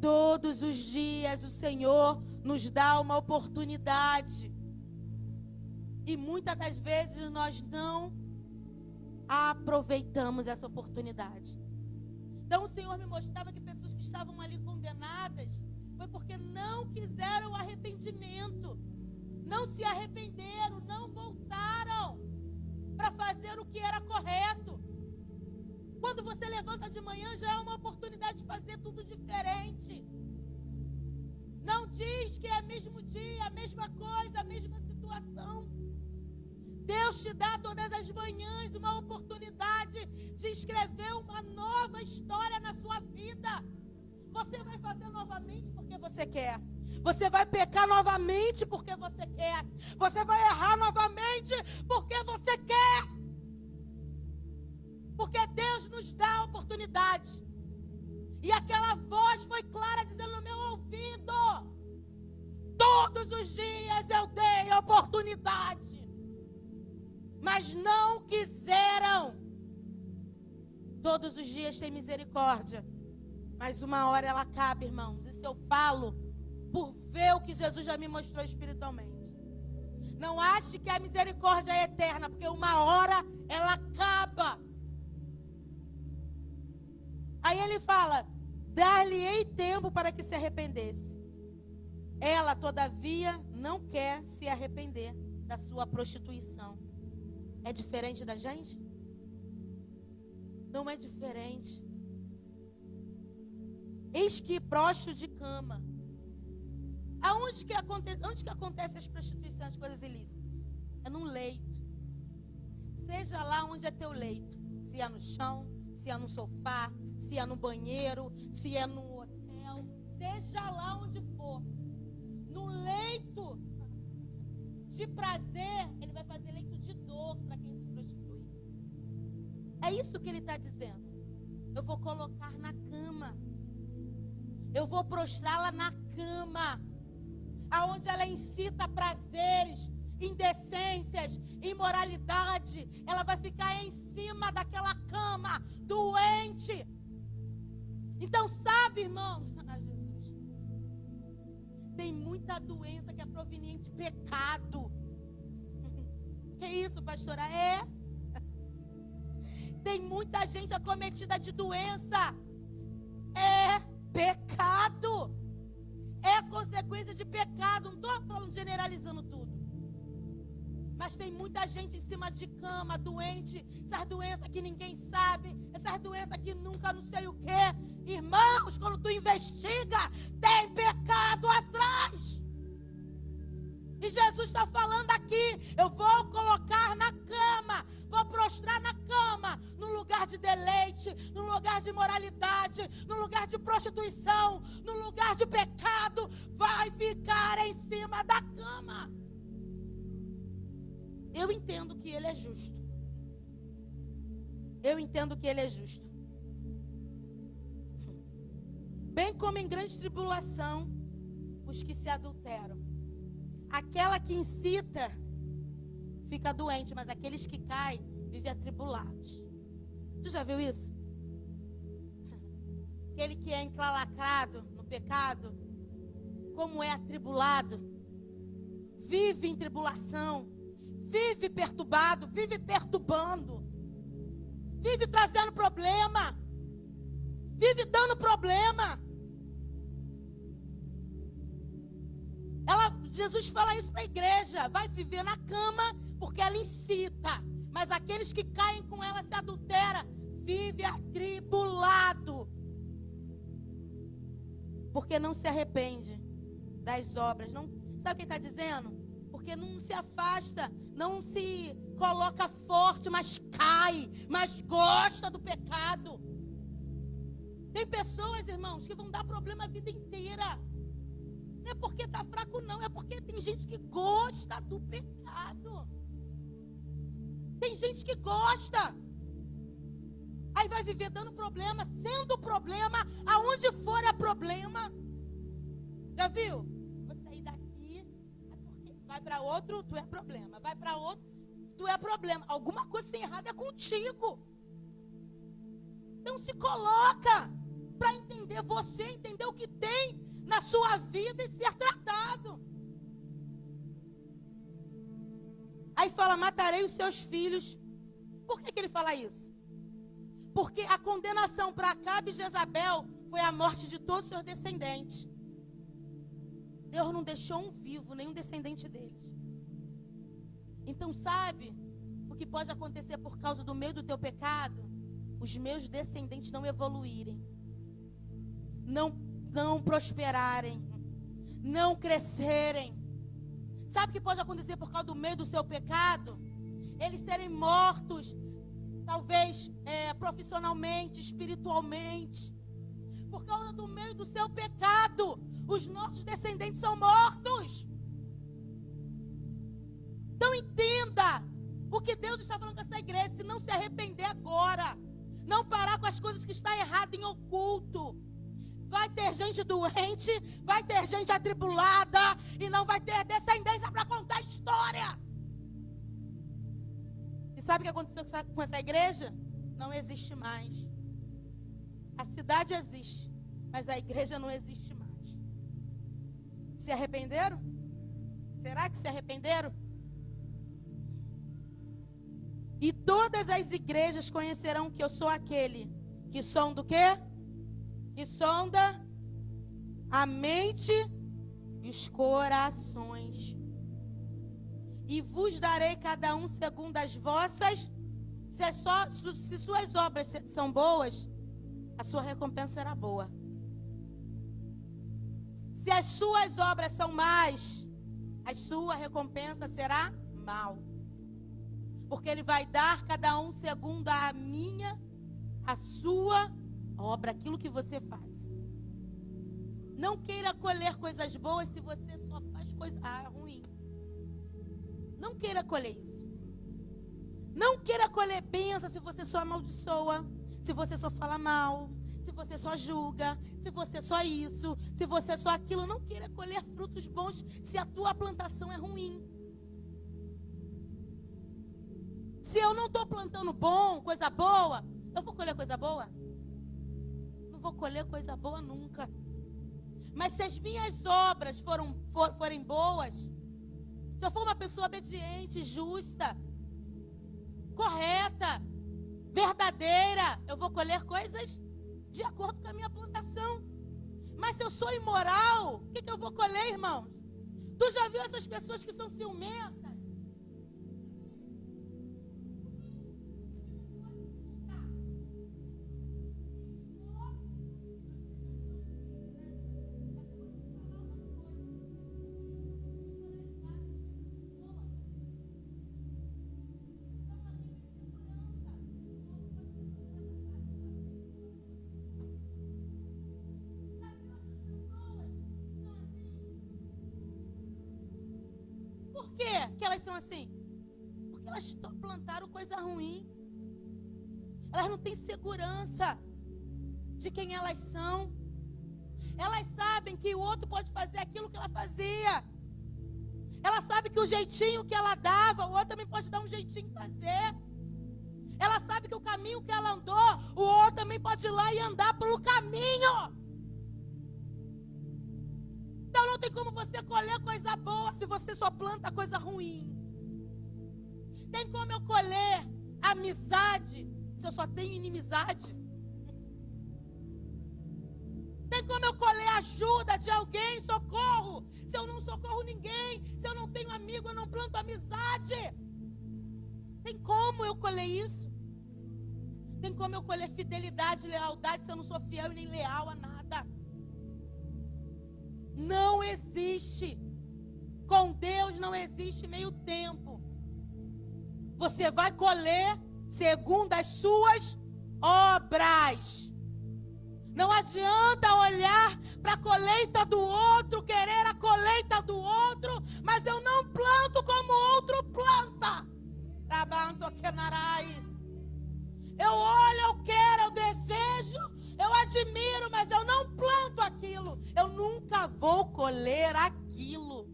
Todos os dias o Senhor nos dá uma oportunidade. E muitas das vezes nós não aproveitamos essa oportunidade. Então o Senhor me mostrava que pessoas que estavam ali condenadas foi porque não quiseram arrependimento. Não se arrependeram, não voltaram para fazer o que era correto. Quando você levanta de manhã, já é uma oportunidade de fazer tudo diferente. Não diz que é mesmo dia, a mesma coisa, a mesma situação. Deus te dá todas as manhãs uma oportunidade de escrever uma nova história na sua vida. Você vai fazer novamente porque você quer. Você vai pecar novamente porque você quer. Você vai errar novamente porque você quer. Porque Deus nos dá a oportunidade. E aquela voz foi clara dizendo no meu ouvido: todos os dias eu dei oportunidade, mas não quiseram. Todos os dias tem misericórdia, mas uma hora ela acaba, irmãos. Isso eu falo por ver o que Jesus já me mostrou espiritualmente. Não ache que a misericórdia é eterna, porque uma hora ela acaba. Aí ele fala: dar-lhe-ei tempo para que se arrependesse. Ela, todavia, não quer se arrepender da sua prostituição. É diferente da gente? Não é diferente. Eis que prosto de cama. Onde que acontece as prostituições, as coisas ilícitas? É num leito. Seja lá onde é teu leito. Se é no chão, se é no sofá, se é no banheiro, se é no hotel, seja lá onde for. No leito de prazer, ele vai fazer leito de dor para quem se prostitui. É isso que ele está dizendo. Eu vou colocar na cama. Eu vou prostrá-la na cama, aonde ela incita prazeres, indecências, imoralidade. Ela vai ficar em cima daquela cama, doente. Então, sabe, irmãos, Jesus, tem muita doença que é proveniente de pecado. Que isso, pastora? É. Tem muita gente acometida de doença. É pecado. É consequência de pecado. Não estou falando generalizando tudo. Mas tem muita gente em cima de cama, doente. Essas doenças que ninguém sabe. Essas doenças que nunca não sei o quê. Irmãos, quando tu investiga, tem pecado atrás. E Jesus está falando aqui: eu vou colocar na cama, vou prostrar na cama, num lugar de deleite, num lugar de moralidade, num lugar de prostituição, num lugar de pecado. Vai ficar em cima da cama. Eu entendo que ele é justo. Eu entendo que ele é justo. Bem como em grande tribulação os que se adulteram. Aquela que incita fica doente, mas aqueles que caem vivem atribulados. Tu já viu isso? Aquele que é enclalacrado no pecado, como é atribulado, vive em tribulação, vive perturbado, vive perturbando, vive trazendo problema, vive dando problema. Jesus fala isso para a igreja: vai viver na cama porque ela incita, mas aqueles que caem com ela se adultera, vive atribulado, porque não se arrepende das obras. Não, sabe o que ele está dizendo? Porque não se afasta, não se coloca forte, mas cai, mas gosta do pecado. Tem pessoas, irmãos, que vão dar problema a vida inteira. Não é porque está fraco, não. É porque tem gente que gosta do pecado. Tem gente que gosta. Aí vai viver dando problema, sendo problema, aonde for é problema. Já viu? Vou sair daqui, vai para outro, tu é problema. Vai para outro, tu é problema. Alguma coisa errada é contigo. Então se coloca. para entender você, entender o que tem na sua vida e ser tratado. Aí fala, matarei os seus filhos. Por que ele fala isso? Porque a condenação para Acabe e Jezabel foi a morte de todos os seus descendentes. Deus não deixou um vivo, nenhum descendente deles. Então sabe o que pode acontecer por causa do meio do teu pecado? Os meus descendentes não evoluírem, não prosperarem, não crescerem. Sabe o que pode acontecer por causa do meio do seu pecado? Eles serem mortos, talvez profissionalmente, espiritualmente. Por causa do meio do seu pecado, os nossos descendentes são mortos. Então entenda o que Deus está falando com essa igreja. Se não se arrepender agora, não parar com as coisas que estão erradas em oculto, vai ter gente doente, vai ter gente atribulada e não vai ter descendência para contar a história. E sabe o que aconteceu com essa igreja? Não existe mais. A cidade existe, mas a igreja não existe mais. Se arrependeram? Será que se arrependeram? E todas as igrejas conhecerão que eu sou aquele que sonda o quê? Que sonda a mente e os corações. E vos darei cada um segundo as vossas. Se suas obras são boas, a sua recompensa será boa. Se as suas obras são más, a sua recompensa será mal. Porque ele vai dar cada um segundo a sua obra, aquilo que você faz. Não queira colher coisas boas se você só faz coisa ruim. Não queira colher isso. Não queira colher bênção se você só amaldiçoa, se você só fala mal, se você só julga, se você só isso, se você só aquilo. Não queira colher frutos bons se a tua plantação é ruim. Se eu não estou plantando coisa boa, eu vou colher coisa boa? Não vou colher coisa boa nunca. Mas se as minhas obras forem boas, se eu for uma pessoa obediente, justa, correta, verdadeira, eu vou colher coisas de acordo com a minha plantação. Mas se eu sou imoral, o que eu vou colher, irmãos? Tu já viu essas pessoas que são ciumentas? Por que elas são assim? Porque elas só plantaram coisa ruim. Elas não têm segurança de quem elas são. Elas sabem que o outro pode fazer aquilo que ela fazia. Ela sabe que o jeitinho que ela dava, o outro também pode dar um jeitinho de fazer. Ela sabe que o caminho que ela andou, o outro também pode ir lá e andar pelo caminho. Então não tem como você colher coisa boa se você só planta coisa ruim. Tem como eu colher amizade se eu só tenho inimizade? Tem como eu colher ajuda de alguém, socorro, se eu não socorro ninguém? Se eu não tenho amigo, eu não planto amizade. Tem como eu colher isso? Tem como eu colher fidelidade, lealdade, se eu não sou fiel e nem leal a nada? Não existe. Com Deus não existe meio tempo. Você vai colher segundo as suas obras. Não adianta olhar para a colheita do outro, querer a colheita do outro, mas eu não planto como o outro planta. Eu olho, eu quero, eu desejo, eu admiro, mas eu não planto aquilo. Eu nunca vou colher aquilo.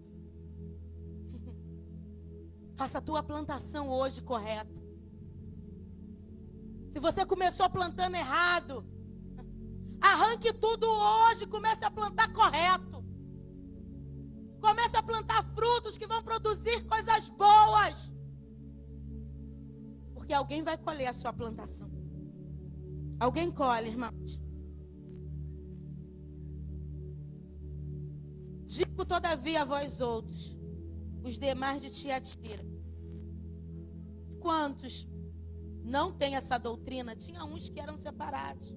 Faça a tua plantação hoje correta. Se você começou plantando errado, a Arranque tudo hoje, comece a plantar correto. Comece a plantar frutos que vão produzir coisas boas. Porque alguém vai colher a sua plantação. Alguém colhe, irmãos. Digo todavia a vós outros, os demais de Tiatira. Quantos não têm essa doutrina? Tinha uns que eram separados.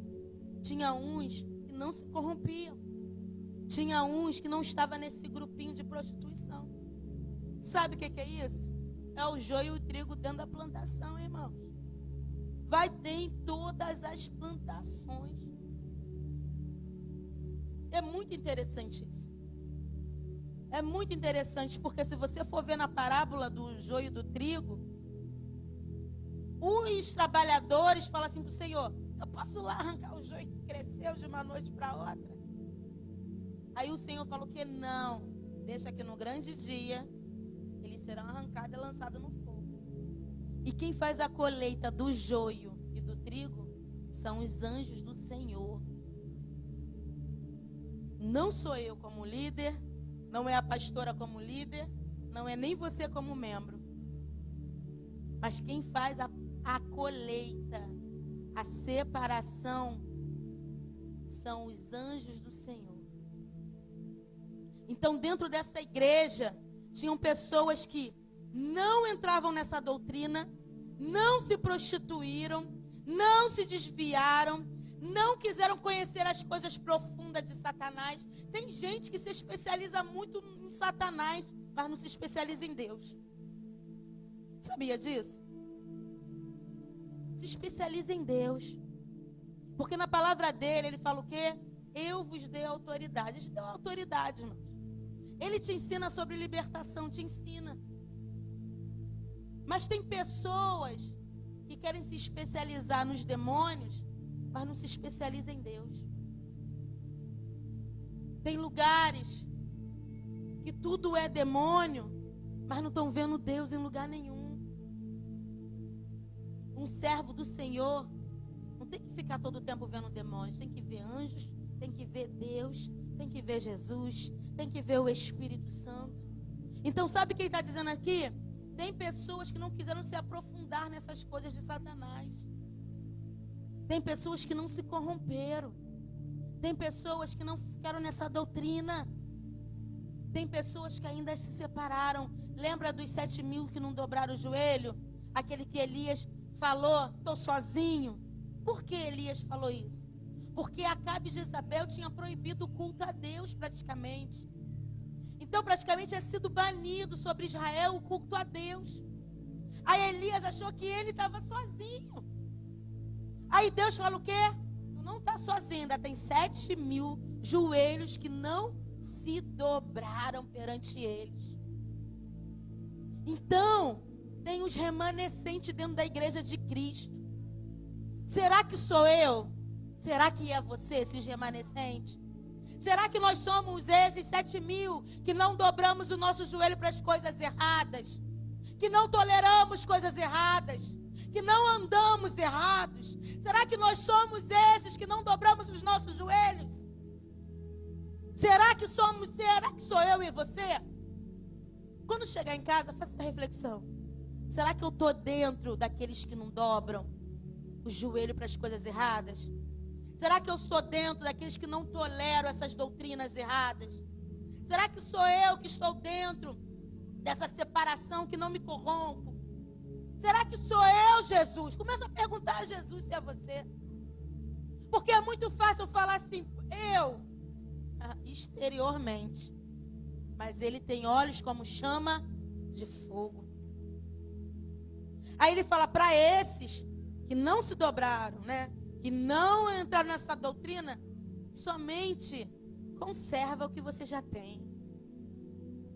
Tinha uns que não se corrompiam. Tinha uns que não estavam nesse grupinho de prostituição. Sabe o que é isso? É o joio e o trigo dentro da plantação, irmãos. Vai ter em todas as plantações. É muito interessante isso. É muito interessante, porque se você for ver na parábola do joio e do trigo, os trabalhadores falam assim para o Senhor: eu posso lá arrancar o joio que cresceu de uma noite para outra? Aí o Senhor falou que não, deixa que no grande dia eles serão arrancados e lançados no fogo. E quem faz a colheita do joio e do trigo são os anjos do Senhor. Não sou eu como líder, não é a pastora como líder, não é nem você como membro. Mas quem faz a colheita, a separação, são os anjos do Senhor. Então, dentro dessa igreja, tinham pessoas que não entravam nessa doutrina, não se prostituíram, não se desviaram, não quiseram conhecer as coisas profundas de Satanás. Tem gente que se especializa muito em Satanás, mas não se especializa em Deus. Sabia disso? Se especializa em Deus. Porque na palavra dele, ele fala o quê? Eu vos dei autoridade. Ele te deu autoridade, irmão. Ele te ensina sobre libertação, te ensina. Mas tem pessoas que querem se especializar nos demônios, mas não se especializam em Deus. Tem lugares que tudo é demônio, mas não estão vendo Deus em lugar nenhum. Um servo do Senhor não tem que ficar todo o tempo vendo demônios, tem que ver anjos, tem que ver Deus, tem que ver Jesus, tem que ver o Espírito Santo. Então sabe o que ele está dizendo aqui? Tem pessoas que não quiseram se aprofundar nessas coisas de Satanás. Tem pessoas que não se corromperam. Tem pessoas que não ficaram nessa doutrina. Tem pessoas que ainda se separaram. Lembra dos 7.000 que não dobraram o joelho? Aquele que Elias falou, estou sozinho. Por que Elias falou isso? Porque Acabe e Jezabel tinham proibido o culto a Deus praticamente. Então praticamente tinha sido banido sobre Israel o culto a Deus. Aí Elias achou que ele estava sozinho. Aí Deus fala o quê? Tu não está sozinho, ainda tem 7.000 joelhos que não se dobraram perante eles. Então, tem os remanescentes dentro da igreja de Cristo. Será que sou eu? Será que é você, esses remanescentes? Será que nós somos esses 7.000 que não dobramos o nosso joelho para as coisas erradas? Que não toleramos coisas erradas? Que não andamos errados? Será que nós somos esses que não dobramos os nossos joelhos? Será que sou eu e você? Quando chegar em casa, faça essa reflexão. Será que eu estou dentro daqueles que não dobram o joelho para as coisas erradas? Será que eu estou dentro daqueles que não toleram essas doutrinas erradas? Será que sou eu que estou dentro dessa separação que não me corrompo? Será que sou eu, Jesus? Começa a perguntar a Jesus se é você. Porque é muito fácil falar assim, eu, exteriormente. Mas ele tem olhos como chama de fogo. Aí ele fala para esses que não se dobraram, né? Que não entraram nessa doutrina, somente conserva o que você já tem.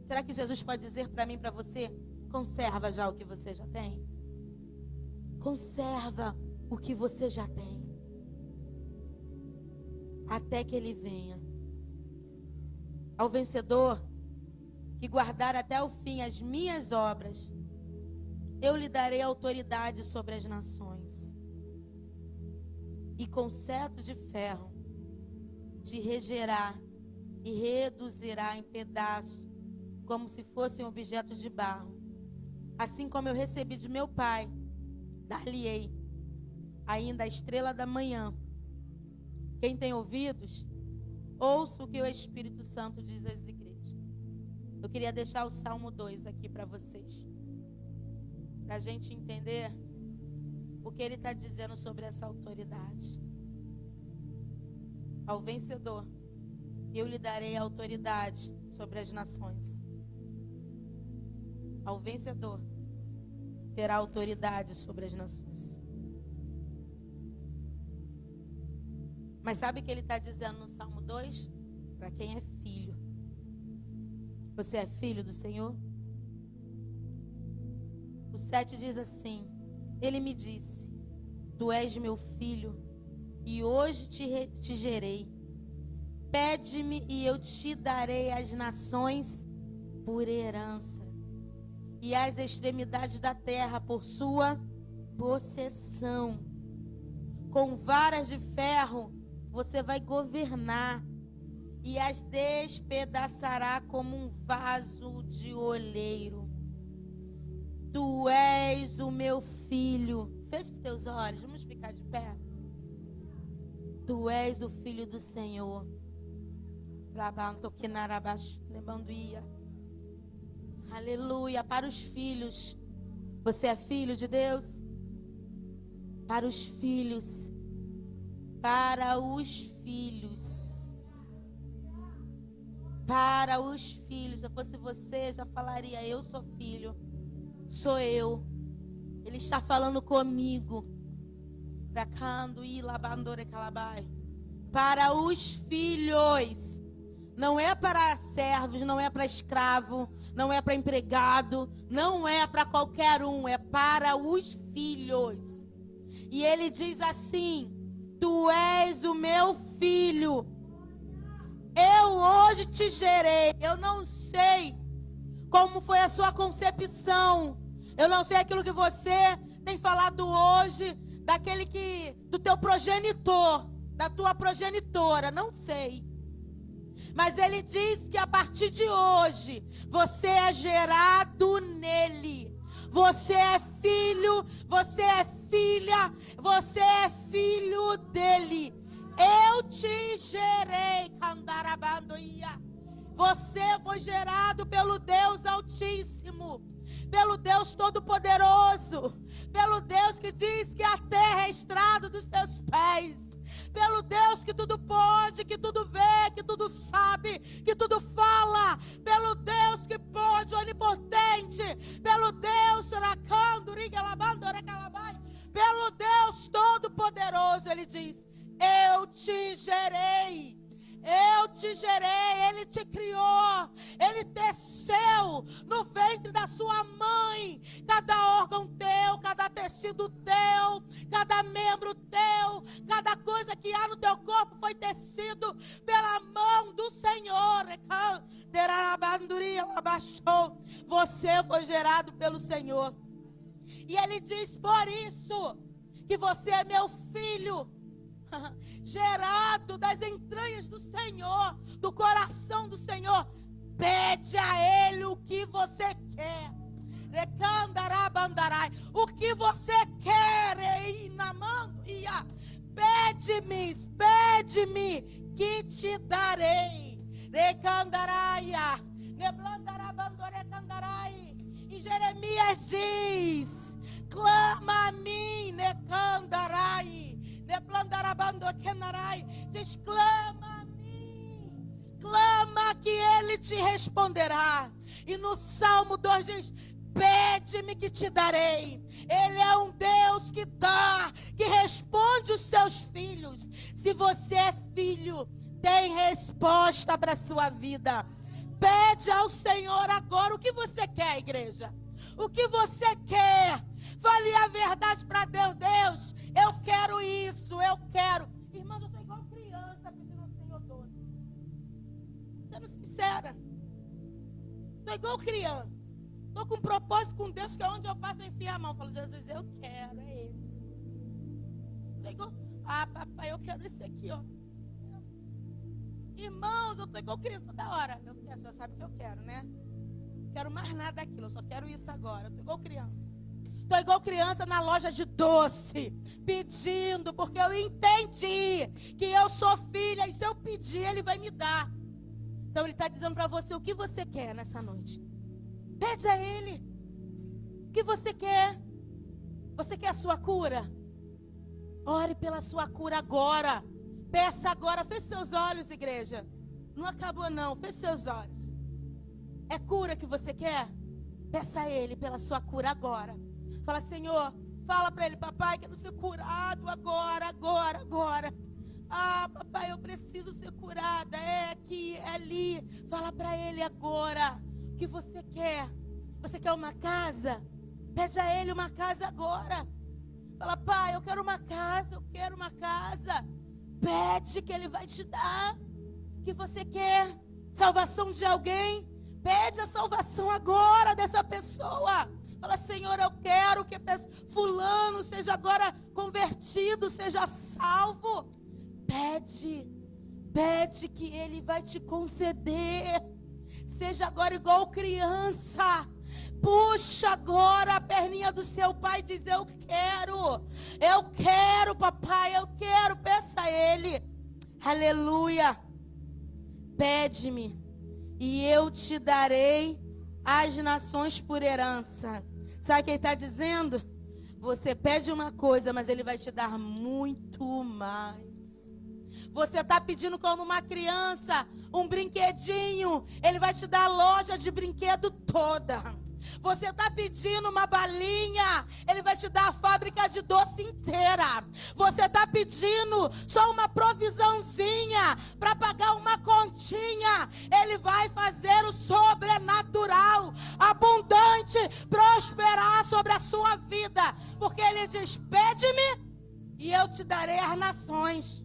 Será que Jesus pode dizer para mim e para você, conserva já o que você já tem? Conserva o que você já tem. Até que ele venha. Ao vencedor, que guardar até o fim as minhas obras, eu lhe darei autoridade sobre as nações. E com cetro de ferro te regerá e reduzirá em pedaços, como se fossem objetos de barro. Assim como eu recebi de meu Pai, dar-lhe-ei ainda a estrela da manhã. Quem tem ouvidos, ouça o que o Espírito Santo diz às igrejas. Eu queria deixar o Salmo 2 aqui para vocês, para a gente entender o que ele está dizendo sobre essa autoridade. Ao vencedor, eu lhe darei autoridade sobre as nações. Ao vencedor, terá autoridade sobre as nações. Mas sabe o que ele está dizendo no Salmo 2? Para quem é filho. Você é filho do Senhor? O 7 diz assim: ele me disse: tu és meu filho, e hoje te gerei. Pede-me e eu te darei as nações por herança, e as extremidades da terra por sua possessão. Com varas de ferro você vai governar, e as despedaçará como um vaso de oleiro. Tu és o meu filho. Feche os teus olhos, vamos ficar de pé. Tu és o filho do Senhor. Aleluia. Para os filhos. Você é filho de Deus? Para os filhos. Para os filhos. Para os filhos. Se eu fosse você, já falaria: eu sou filho. Sou eu. Ele está falando comigo. Para os filhos. Não é para servos, não é para escravo, não é para empregado, não é para qualquer um, é para os filhos. E ele diz assim: tu és o meu filho. Eu hoje te gerei. Eu não sei como foi a sua concepção. Eu não sei aquilo que você tem falado hoje, do teu progenitor, da tua progenitora. Não sei. Mas ele diz que a partir de hoje, você é gerado nele. Você é filho, você é filha, você é filho dele. Eu te gerei, Candarabandoia. Você foi gerado pelo Deus Altíssimo, pelo Deus Todo-Poderoso, pelo Deus que diz que a terra é estrado dos seus pés, pelo Deus que tudo pode, que tudo vê, que tudo sabe, que tudo fala, pelo Deus que pode, onipotente, pelo Deus pelo Deus Todo-Poderoso. Ele diz: eu te gerei. Eu te gerei, Ele te criou, Ele teceu no ventre da sua mãe, cada órgão teu, cada tecido teu, cada membro teu, cada coisa que há no teu corpo foi tecido pela mão do Senhor. Você foi gerado pelo Senhor. E Ele diz: por isso que você é meu filho, gerado das entranhas do Senhor, do coração do Senhor. Pede a Ele o que você quer. O que você quer? Pede-me, que te darei. E Jeremias diz: clama a mim, diz: clama a mim, clama que Ele te responderá. E no Salmo 2 diz: pede-me que te darei. Ele é um Deus que dá, que responde os seus filhos. Se você é filho, tem resposta para a sua vida. Pede ao Senhor agora o que você quer, igreja. O que você quer? Fale a verdade para Deus. Deus, eu quero isso, eu quero. Irmã, eu estou igual criança pedindo ao Senhor doce. Sendo sincera. Estou igual criança. Estou com um propósito com Deus, que é onde eu passo, eu enfio a mão. Falo: Jesus, eu quero, é Ele. Estou igual: papai, eu quero esse aqui, ó. Irmãos, eu estou igual criança toda hora. O senhor sabe o que eu quero, né? Não quero mais nada daquilo, eu só quero isso agora. Eu estou igual criança. Estou igual criança na loja de doce, pedindo, porque eu entendi que eu sou filha, e se eu pedir, ele vai me dar. Então ele está dizendo para você o que você quer nessa noite. Pede a ele. O que você quer? Você quer a sua cura? Ore pela sua cura agora. Peça agora. Feche seus olhos, igreja. Não acabou não, feche seus olhos. É cura que você quer? Peça a ele pela sua cura agora. Fala, Senhor, fala para ele, papai, quero ser curado agora. Ah, papai, eu preciso ser curada. É aqui, é ali. Fala para ele agora. O que você quer? Você quer uma casa? Pede a ele uma casa agora. Fala, pai, eu quero uma casa. Pede que ele vai te dar. O que você quer? Salvação de alguém? Pede a salvação agora dessa pessoa. Fala, Senhor, eu quero que fulano seja agora convertido, seja salvo. Pede que ele vai te conceder. Seja agora igual criança. Puxa agora a perninha do seu pai e diz, eu quero, papai, eu quero. Peça a ele. Aleluia. Pede-me e eu te darei as nações por herança. Sabe o que ele está dizendo? Você pede uma coisa, mas ele vai te dar muito mais. Você está pedindo como uma criança um brinquedinho, ele vai te dar a loja de brinquedo toda. Você está pedindo uma balinha, ele vai te dar a fábrica de doce inteira. Você está pedindo só uma provisãozinha para pagar uma continha, ele vai fazer o sobrenatural, abundante, prosperar sobre a sua vida. Porque ele diz, pede-me e eu te darei as nações.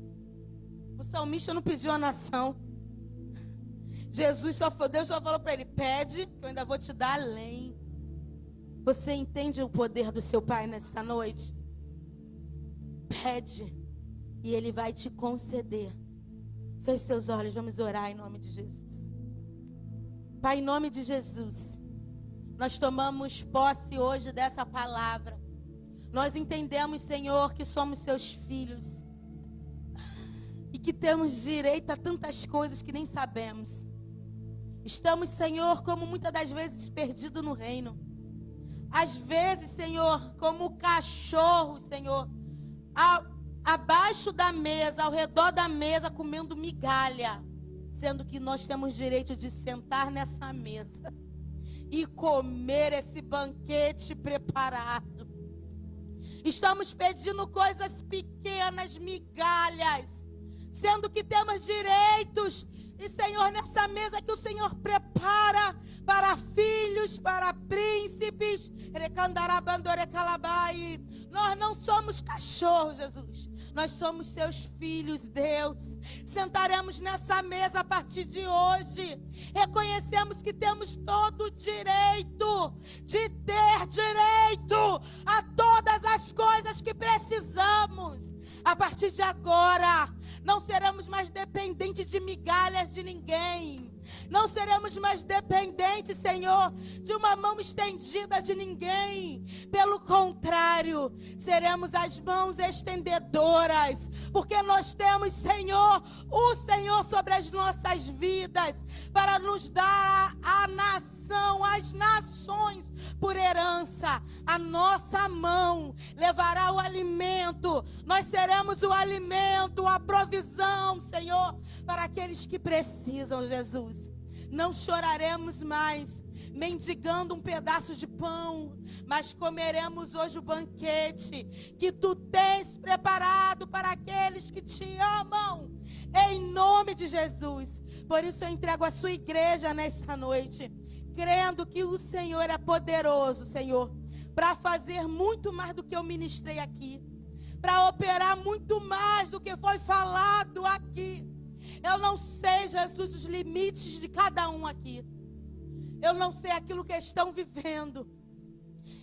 O salmista não pediu a nação. Deus só falou para ele, pede que eu ainda vou te dar além. Você entende o poder do seu pai nesta noite? Pede e ele vai te conceder. Feche seus olhos, vamos orar em nome de Jesus. Pai, em nome de Jesus, nós tomamos posse hoje dessa palavra. Nós entendemos, Senhor, que somos seus filhos e que temos direito a tantas coisas que nem sabemos. Estamos, Senhor, como muitas das vezes perdidos no reino. Às vezes, Senhor, como o cachorro, Senhor, abaixo da mesa, ao redor da mesa, comendo migalha. Sendo que nós temos direito de sentar nessa mesa e comer esse banquete preparado. Estamos pedindo coisas pequenas, migalhas, sendo que temos direitos. E, Senhor, nessa mesa que o Senhor prepara para filhos, para príncipes, nós não somos cachorros, Jesus. Nós somos seus filhos, Deus. Sentaremos nessa mesa a partir de hoje. Reconhecemos que temos todo o direito de ter direito a todas as coisas que precisamos. A partir de agora, não seremos mais dependentes de migalhas de ninguém. Não seremos mais dependentes, Senhor, de uma mão estendida de ninguém. Pelo contrário, seremos as mãos estendedoras. Porque nós temos, Senhor, o Senhor sobre as nossas vidas. Para nos dar a nação, as nações por herança. A nossa mão levará o alimento. Nós seremos o alimento, a provisão, Senhor, para aqueles que precisam, Jesus. Não choraremos mais mendigando um pedaço de pão, mas comeremos hoje o banquete que tu tens preparado para aqueles que te amam, em nome de Jesus. Por isso eu entrego a sua igreja nesta noite, crendo que o Senhor é poderoso, Senhor, para fazer muito mais do que eu ministrei aqui, para operar muito mais do que foi falado aqui. Eu não sei, Jesus, os limites de cada um aqui. Eu não sei aquilo que estão vivendo.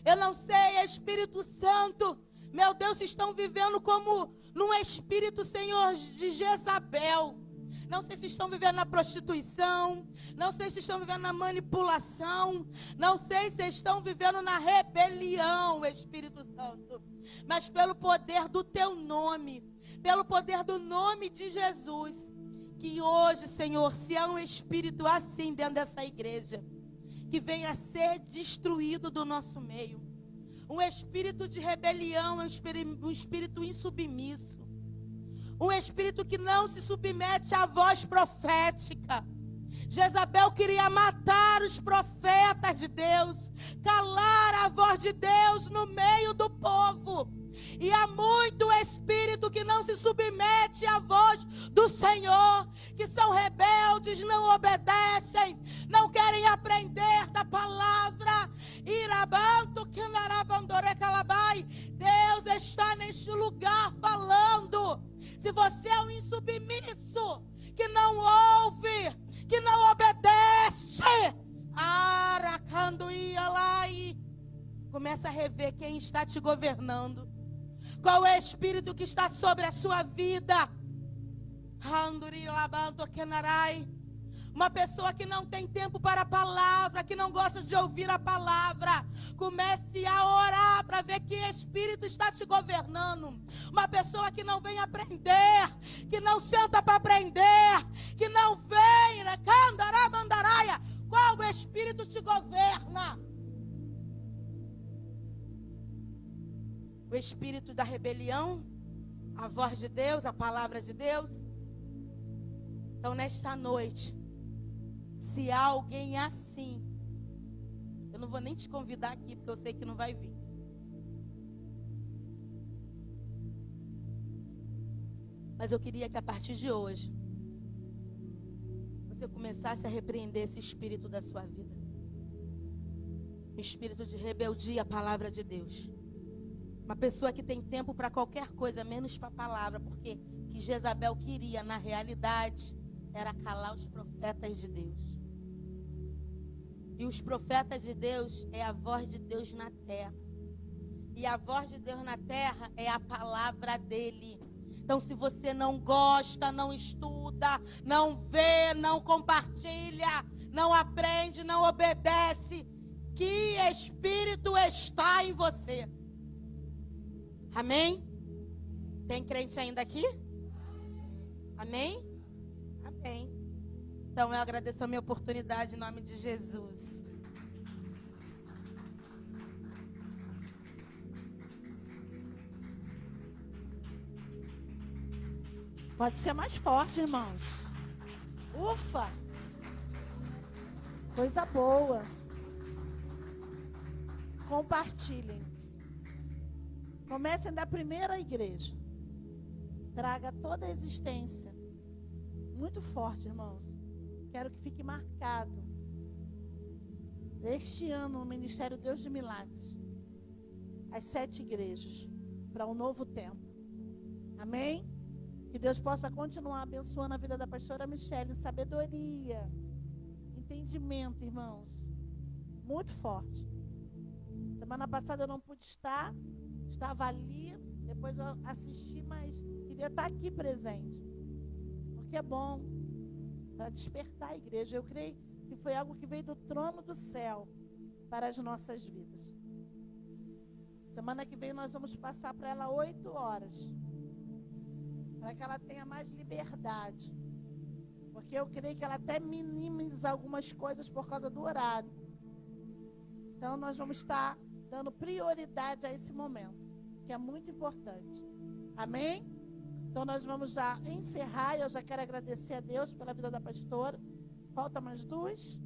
Eu não sei, Espírito Santo, meu Deus, estão vivendo como num espírito, Senhor, de Jezabel. Não sei se estão vivendo na prostituição. Não sei se estão vivendo na manipulação. Não sei se estão vivendo na rebelião, Espírito Santo. Mas pelo poder do teu nome, pelo poder do nome de Jesus, que hoje, Senhor, se há um espírito assim dentro dessa igreja, que venha a ser destruído do nosso meio. Um espírito de rebelião, um espírito insubmisso. Um espírito que não se submete à voz profética. Jezabel queria matar os profetas de Deus, calar a voz de Deus no meio do povo. E há muito espírito que não se submete à voz do Senhor, que são rebeldes, não obedecem, não querem aprender da palavra. Irabanto que narabandore calabai. Deus está neste lugar falando. Se você é um insubmisso, que não ouve, que não obedece, começa a rever quem está te governando. Qual é o espírito que está sobre a sua vida? Uma pessoa que não tem tempo para a palavra, que não gosta de ouvir a palavra, comece a orar para ver que espírito está te governando. Uma pessoa que não vem aprender, que não senta para aprender, que não vem, qual espírito te governa? O espírito da rebelião, a voz de Deus, a palavra de Deus. Então, nesta noite, se há alguém assim, eu não vou nem te convidar aqui, porque eu sei que não vai vir. Mas eu queria que a partir de hoje, você começasse a repreender esse espírito da sua vida. O espírito de rebeldia à palavra de Deus. Uma pessoa que tem tempo para qualquer coisa, menos para a palavra, porque o que Jezabel queria, na realidade, era calar os profetas de Deus. E os profetas de Deus é a voz de Deus na terra. E a voz de Deus na terra é a palavra dele. Então, se você não gosta, não estuda, não vê, não compartilha, não aprende, não obedece, que espírito está em você? Amém? Tem crente ainda aqui? Amém? Amém. Então eu agradeço a minha oportunidade em nome de Jesus. Pode ser mais forte, irmãos. Ufa! Coisa boa. Compartilhem. Comecem da primeira igreja. Traga toda a existência. Muito forte, irmãos. Quero que fique marcado. Este ano, o Ministério Deus de Milagres. As 7 igrejas. Para um novo tempo. Amém? Que Deus possa continuar abençoando a vida da pastora Michele. Sabedoria. Entendimento, irmãos. Muito forte. Semana passada eu não pude estar. Estava ali, depois eu assisti, mas queria estar aqui presente. Porque é bom para despertar a igreja. Eu creio que foi algo que veio do trono do céu para as nossas vidas. Semana que vem nós vamos passar para ela 8 horas. Para que ela tenha mais liberdade. Porque eu creio que ela até minimiza algumas coisas por causa do horário. Então nós vamos estar dando prioridade a esse momento, que é muito importante. Amém? Então nós vamos já encerrar. Eu já quero agradecer a Deus pela vida da pastora. Falta mais 2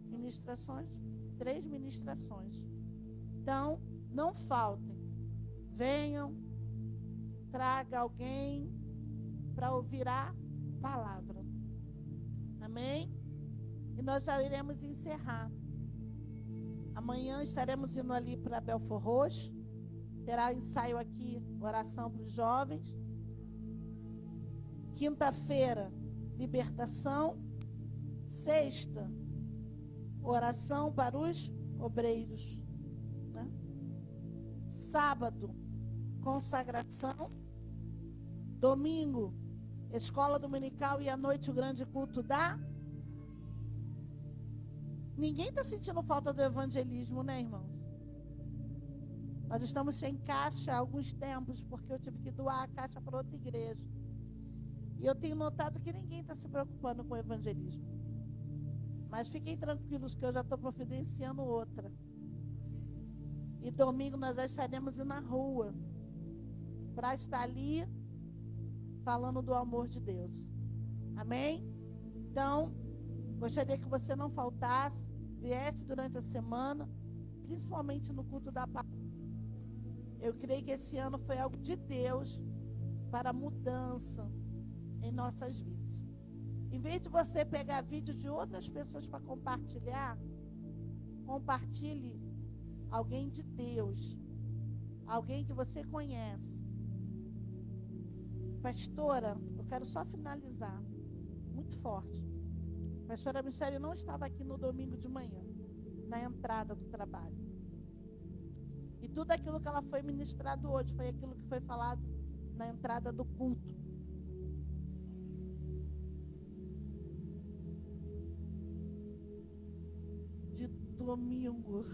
ministrações, 3 ministrações. Então, não faltem. Venham, traga alguém para ouvir a palavra. Amém? E nós já iremos encerrar. Amanhã estaremos indo ali para Belfor Roxo. Terá ensaio aqui, oração para os jovens. Quinta-feira, libertação. Sexta, oração para os obreiros. Né? Sábado, consagração. Domingo, escola dominical e à noite o grande culto dá? Ninguém está sentindo falta do evangelismo, né, irmãos? Nós estamos sem caixa há alguns tempos, porque eu tive que doar a caixa para outra igreja. E eu tenho notado que ninguém está se preocupando com o evangelismo. Mas fiquem tranquilos que eu já estou providenciando outra. E domingo nós já estaremos na rua para estar ali falando do amor de Deus. Amém? Então, gostaria que você não faltasse, viesse durante a semana, principalmente no culto da paz. Eu creio que esse ano foi algo de Deus para mudança em nossas vidas. Em vez de você pegar vídeo de outras pessoas para compartilhar, compartilhe alguém de Deus, alguém que você conhece. Pastora, eu quero só finalizar, muito forte. A pastora Michele não estava aqui no domingo de manhã, na entrada do trabalho. E tudo aquilo que ela foi ministrado hoje foi aquilo que foi falado na entrada do culto. De domingo.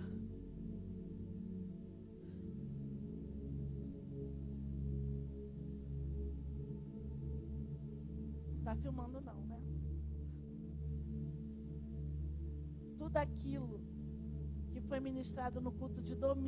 Tá filmando não, né? Tudo aquilo que foi ministrado no culto de domingo.